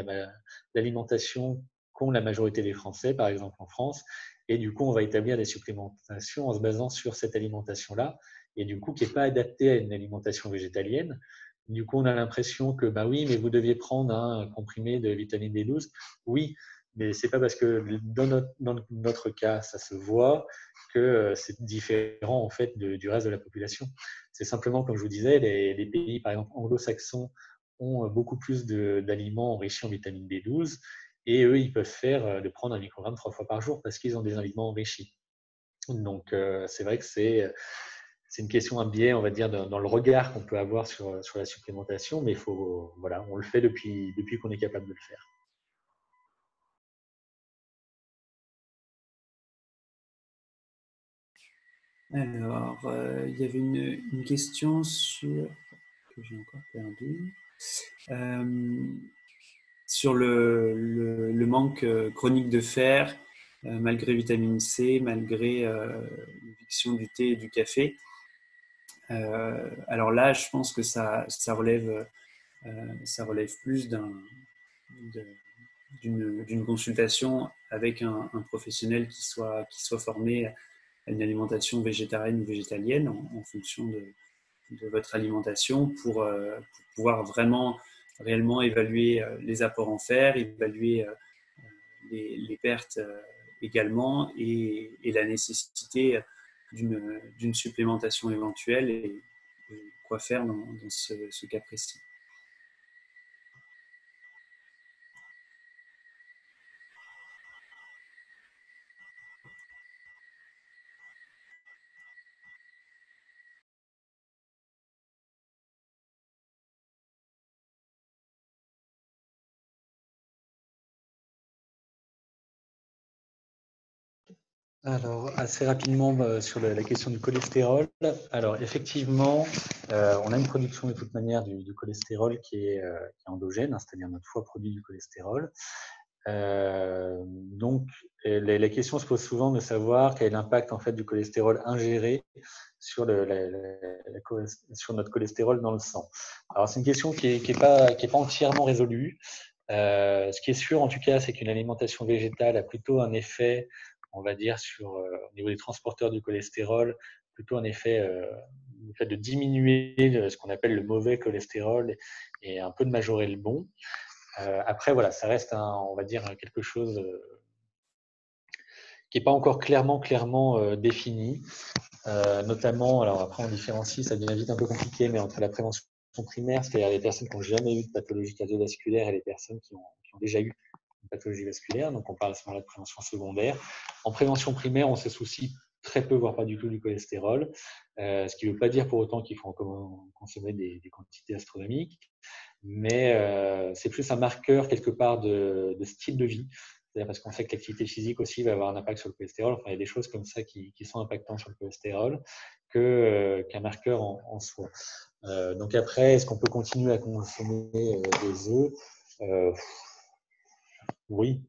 l'alimentation qu'ont la majorité des Français, par exemple en France, et du coup, on va établir des supplémentations en se basant sur cette alimentation-là, et du coup, qui n'est pas adaptée à une alimentation végétalienne. Du coup, on a l'impression que, oui, mais vous deviez prendre un comprimé de vitamine B12. Oui, mais ce n'est pas parce que dans notre cas, ça se voit que c'est différent en fait du reste de la population. C'est simplement, comme je vous disais, les pays, par exemple, anglo-saxons ont beaucoup plus d'aliments enrichis en vitamine B12 et eux, ils peuvent faire de prendre un microgramme 3 fois par jour parce qu'ils ont des aliments enrichis. Donc, c'est vrai que c'est une question, un biais, on va dire, dans le regard qu'on peut avoir sur la supplémentation, mais voilà, on le fait depuis qu'on est capable de le faire. Alors, il y avait une question que j'ai encore perdue. Sur le manque chronique de fer, malgré vitamine C, malgré l'éviction du thé et du café. Alors là, je pense que ça relève plus d'une consultation avec un professionnel qui soit formé à une alimentation végétarienne ou végétalienne en fonction de votre alimentation pour pouvoir réellement évaluer les apports en fer, évaluer les pertes également et la nécessité d'une supplémentation éventuelle et quoi faire dans ce cas précis. Alors, assez rapidement sur la question du cholestérol. Alors, effectivement, on a une production de toute manière du cholestérol qui est endogène, hein, c'est-à-dire notre foie produit du cholestérol. Donc, la question se pose souvent de savoir quel est l'impact en fait, du cholestérol ingéré sur, sur notre cholestérol dans le sang. Alors, c'est une question qui est pas entièrement résolue. Ce qui est sûr, en tout cas, c'est qu'une alimentation végétale a plutôt un effet, on va dire, au niveau des transporteurs du cholestérol, plutôt un effet le fait de diminuer ce qu'on appelle le mauvais cholestérol et un peu de majorer le bon. Après, voilà, ça reste, on va dire, quelque chose qui n'est pas encore clairement défini. Notamment, alors après, on différencie, ça devient vite un peu compliqué, mais entre la prévention primaire, c'est-à-dire les personnes qui n'ont jamais eu de pathologie cardiovasculaire et les personnes qui ont déjà eu une pathologie vasculaire. Donc, on parle à ce moment-là de prévention secondaire. En prévention primaire, on se soucie très peu, voire pas du tout du cholestérol, ce qui ne veut pas dire pour autant qu'il faut consommer des quantités astronomiques, mais c'est plus un marqueur quelque part de style de vie. C'est-à-dire parce qu'on sait que l'activité physique aussi va avoir un impact sur le cholestérol. Enfin, il y a des choses comme ça qui sont impactantes sur le cholestérol qu'un marqueur en soi. Donc après, est-ce qu'on peut continuer à consommer des œufs Oui.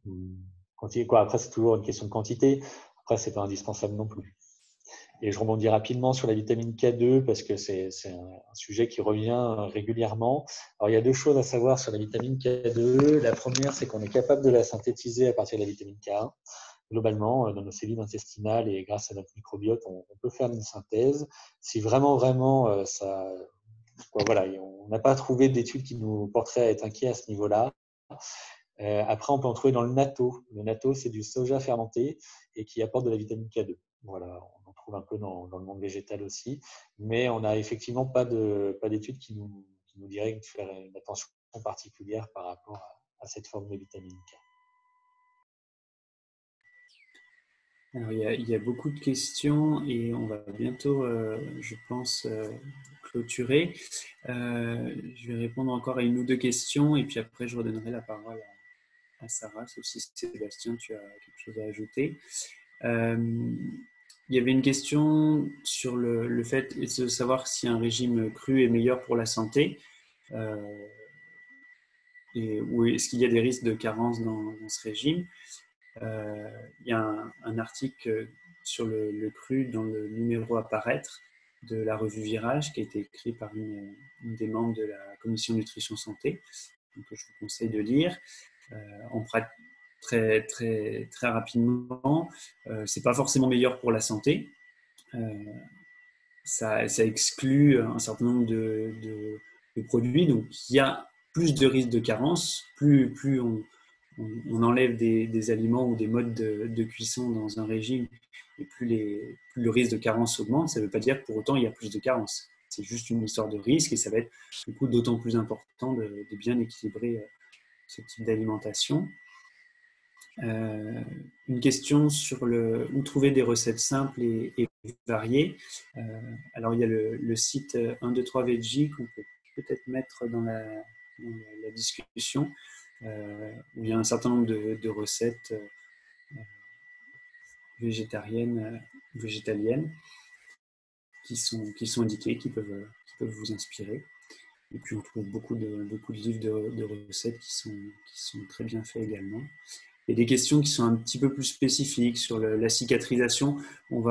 Après, c'est toujours une question de quantité. Après, c'est pas indispensable non plus. Et je rebondis rapidement sur la vitamine K2 parce que c'est un sujet qui revient régulièrement. Alors, il y a deux choses à savoir sur la vitamine K2. La première, c'est qu'on est capable de la synthétiser à partir de la vitamine K1. Globalement, dans nos cellules intestinales et grâce à notre microbiote, on peut faire une synthèse. Si vraiment voilà, on n'a pas trouvé d'études qui nous porteraient à être inquiets à ce niveau-là. Après, on peut en trouver dans le natto. Le natto, c'est du soja fermenté et qui apporte de la vitamine K2. Voilà, on en trouve un peu dans le monde végétal aussi, mais on n'a effectivement pas d'études qui nous diraient de faire une attention particulière par rapport à cette forme de vitamine K. Alors, il y a beaucoup de questions et on va bientôt, je pense, clôturer. Je vais répondre encore à une ou deux questions et puis après, je redonnerai la parole à Sarah, sauf si Sébastien, tu as quelque chose à ajouter. Il y avait une question sur le fait de savoir si un régime cru est meilleur pour la santé ou est-ce qu'il y a des risques de carence dans ce régime. Il y a un article sur le cru dans le numéro à paraître de la revue Virage qui a été écrit par une des membres de la commission nutrition santé, donc je vous conseille de lire. Très rapidement, c'est pas forcément meilleur pour la santé. Ça exclut un certain nombre de produits, donc il y a plus de risques de carence, plus on enlève des aliments ou des modes de cuisson dans un régime et plus le risque de carence augmente. Ça ne veut pas dire que pour autant il y a plus de carence. C'est juste une histoire de risque et ça va être du coup d'autant plus important de bien équilibrer ce type d'alimentation. Une question sur où trouver des recettes simples et variées. Alors il y a le site 123 Veggie qu'on peut peut-être mettre dans la discussion, où il y a un certain nombre de recettes végétariennes, végétaliennes. qui sont indiqués, qui peuvent vous inspirer. Et puis on trouve beaucoup de livres de recettes qui sont très bien faits également. Et des questions qui sont un petit peu plus spécifiques sur la cicatrisation, on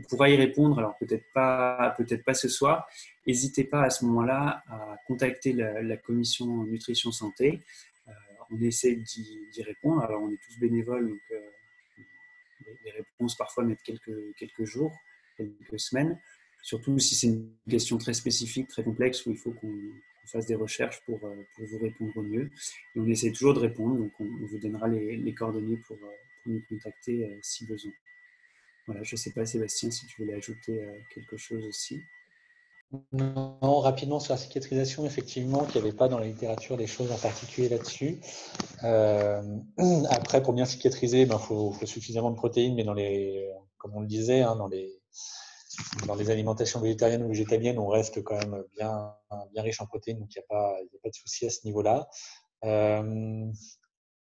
pourra y répondre, alors peut-être pas ce soir. N'hésitez pas à ce moment-là à contacter la commission nutrition santé. On essaie d'y répondre. Alors on est tous bénévoles, donc les réponses parfois mettent quelques jours, quelques semaines. Surtout si c'est une question très spécifique, très complexe, où il faut qu'on fasse des recherches pour vous répondre au mieux. Et on essaie toujours de répondre, donc on vous donnera les coordonnées pour nous contacter si besoin. Voilà, je ne sais pas, Sébastien, si tu voulais ajouter quelque chose aussi. Non, rapidement sur la cicatrisation, effectivement, qu'il n'y avait pas dans la littérature des choses en particulier là-dessus. Après, pour bien cicatriser, faut suffisamment de protéines, mais comme on le disait, hein, dans les alimentations végétariennes ou végétaliennes, on reste quand même bien riche en protéines, donc il n'y a pas de souci à ce niveau-là.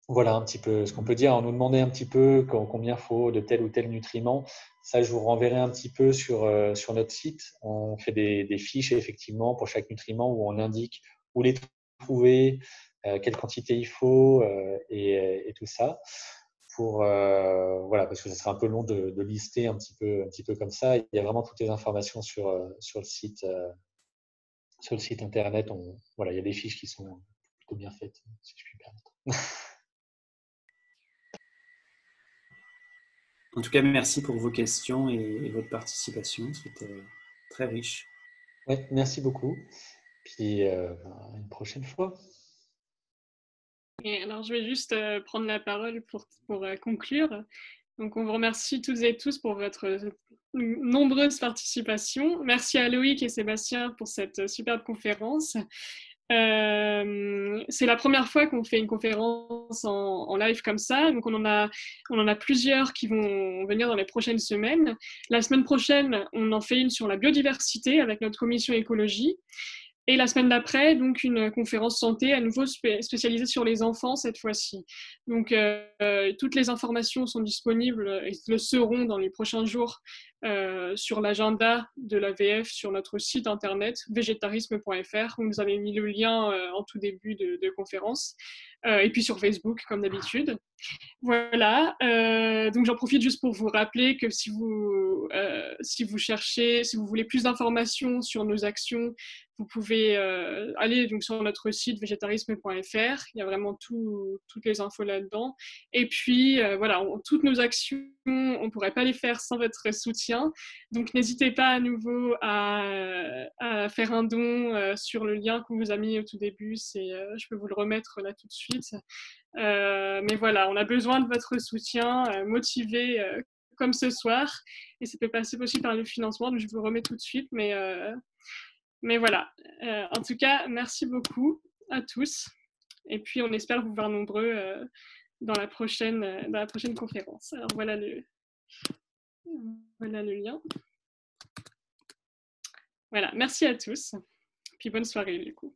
Voilà un petit peu ce qu'on peut dire. On nous demandait un petit peu combien il faut de tel ou tel nutriment. Ça, je vous renverrai un petit peu sur notre site. On fait des fiches, effectivement, pour chaque nutriment où on indique où les trouver, quelle quantité il faut et tout ça. Voilà, parce que ça serait un peu long de lister un petit peu comme ça. Il y a vraiment toutes les informations sur le site internet. Voilà, il y a des fiches qui sont plutôt bien faites, si je puis me permettre. En tout cas, merci pour vos questions et votre participation. C'était très riche. Oui, merci beaucoup. Puis une prochaine fois. Et alors, je vais juste prendre la parole pour conclure. Donc, on vous remercie toutes et tous pour votre nombreuse participation. Merci à Loïc et Sébastien pour cette superbe conférence. C'est la première fois qu'on fait une conférence en live comme ça, donc on en a plusieurs qui vont venir dans les prochaines semaines. La semaine prochaine, on en fait une sur la biodiversité avec notre commission écologie. Et la semaine d'après, donc une conférence santé à nouveau spécialisée sur les enfants cette fois-ci. Donc toutes les informations sont disponibles et le seront dans les prochains jours sur l'agenda de l'AVF sur notre site internet végétarisme.fr où vous avez mis le lien en tout début de conférence et puis sur Facebook comme d'habitude. Voilà, donc j'en profite juste pour vous rappeler que si vous voulez plus d'informations sur nos actions, vous pouvez aller donc sur notre site végétarisme.fr, il y a vraiment toutes les infos là-dedans. Et puis voilà, toutes nos actions, on ne pourrait pas les faire sans votre soutien. Donc n'hésitez pas à nouveau à faire un don sur le lien qu'on vous a mis au tout début. Je peux vous le remettre là tout de suite. Mais voilà, on a besoin de votre soutien motivé comme ce soir. Et ça peut passer aussi par le financement, donc je vous remets tout de suite. Mais voilà, en tout cas, merci beaucoup à tous. Et puis, on espère vous voir nombreux dans la prochaine conférence. Alors, voilà le lien. Voilà, merci à tous. Puis, bonne soirée, du coup.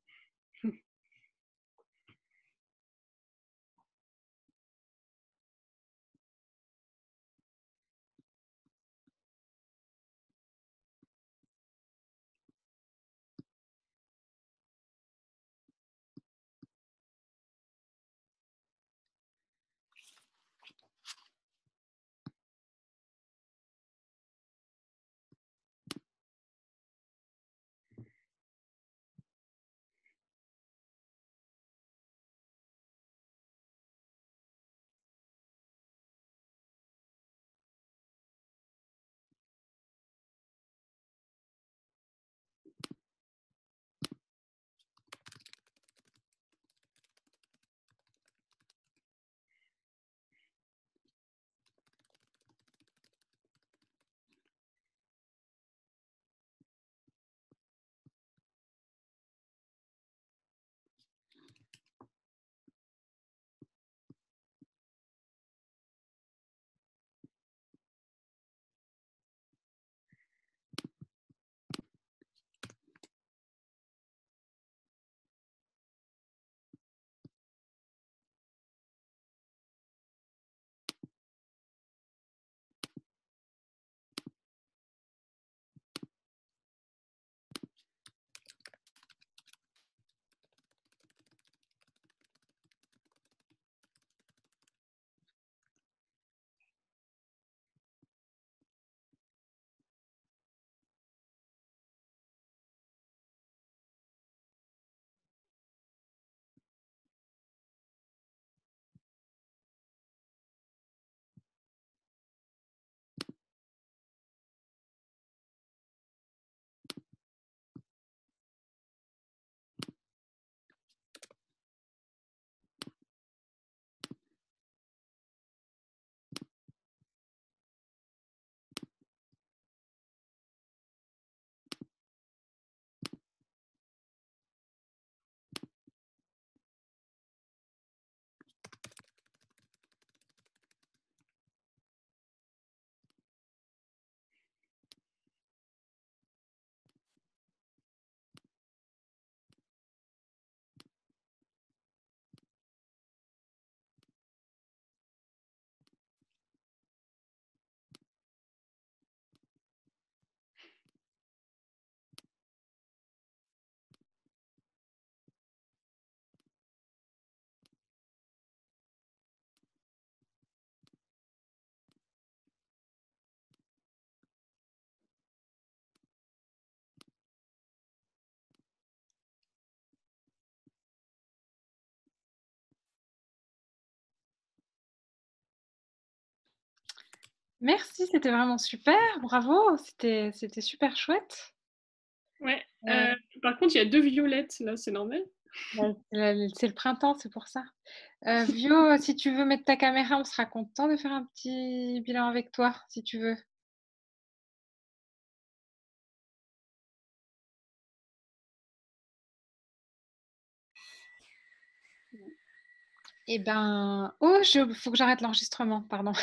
Merci, c'était vraiment super, bravo, c'était super chouette. Ouais. Euh, Par contre, il y a 2 violettes, là, c'est normal? Ouais, c'est le printemps, c'est pour ça. Vio, si tu veux mettre ta caméra, on sera content de faire un petit bilan avec toi, si tu veux. Eh ben, oh, faut que j'arrête l'enregistrement, pardon.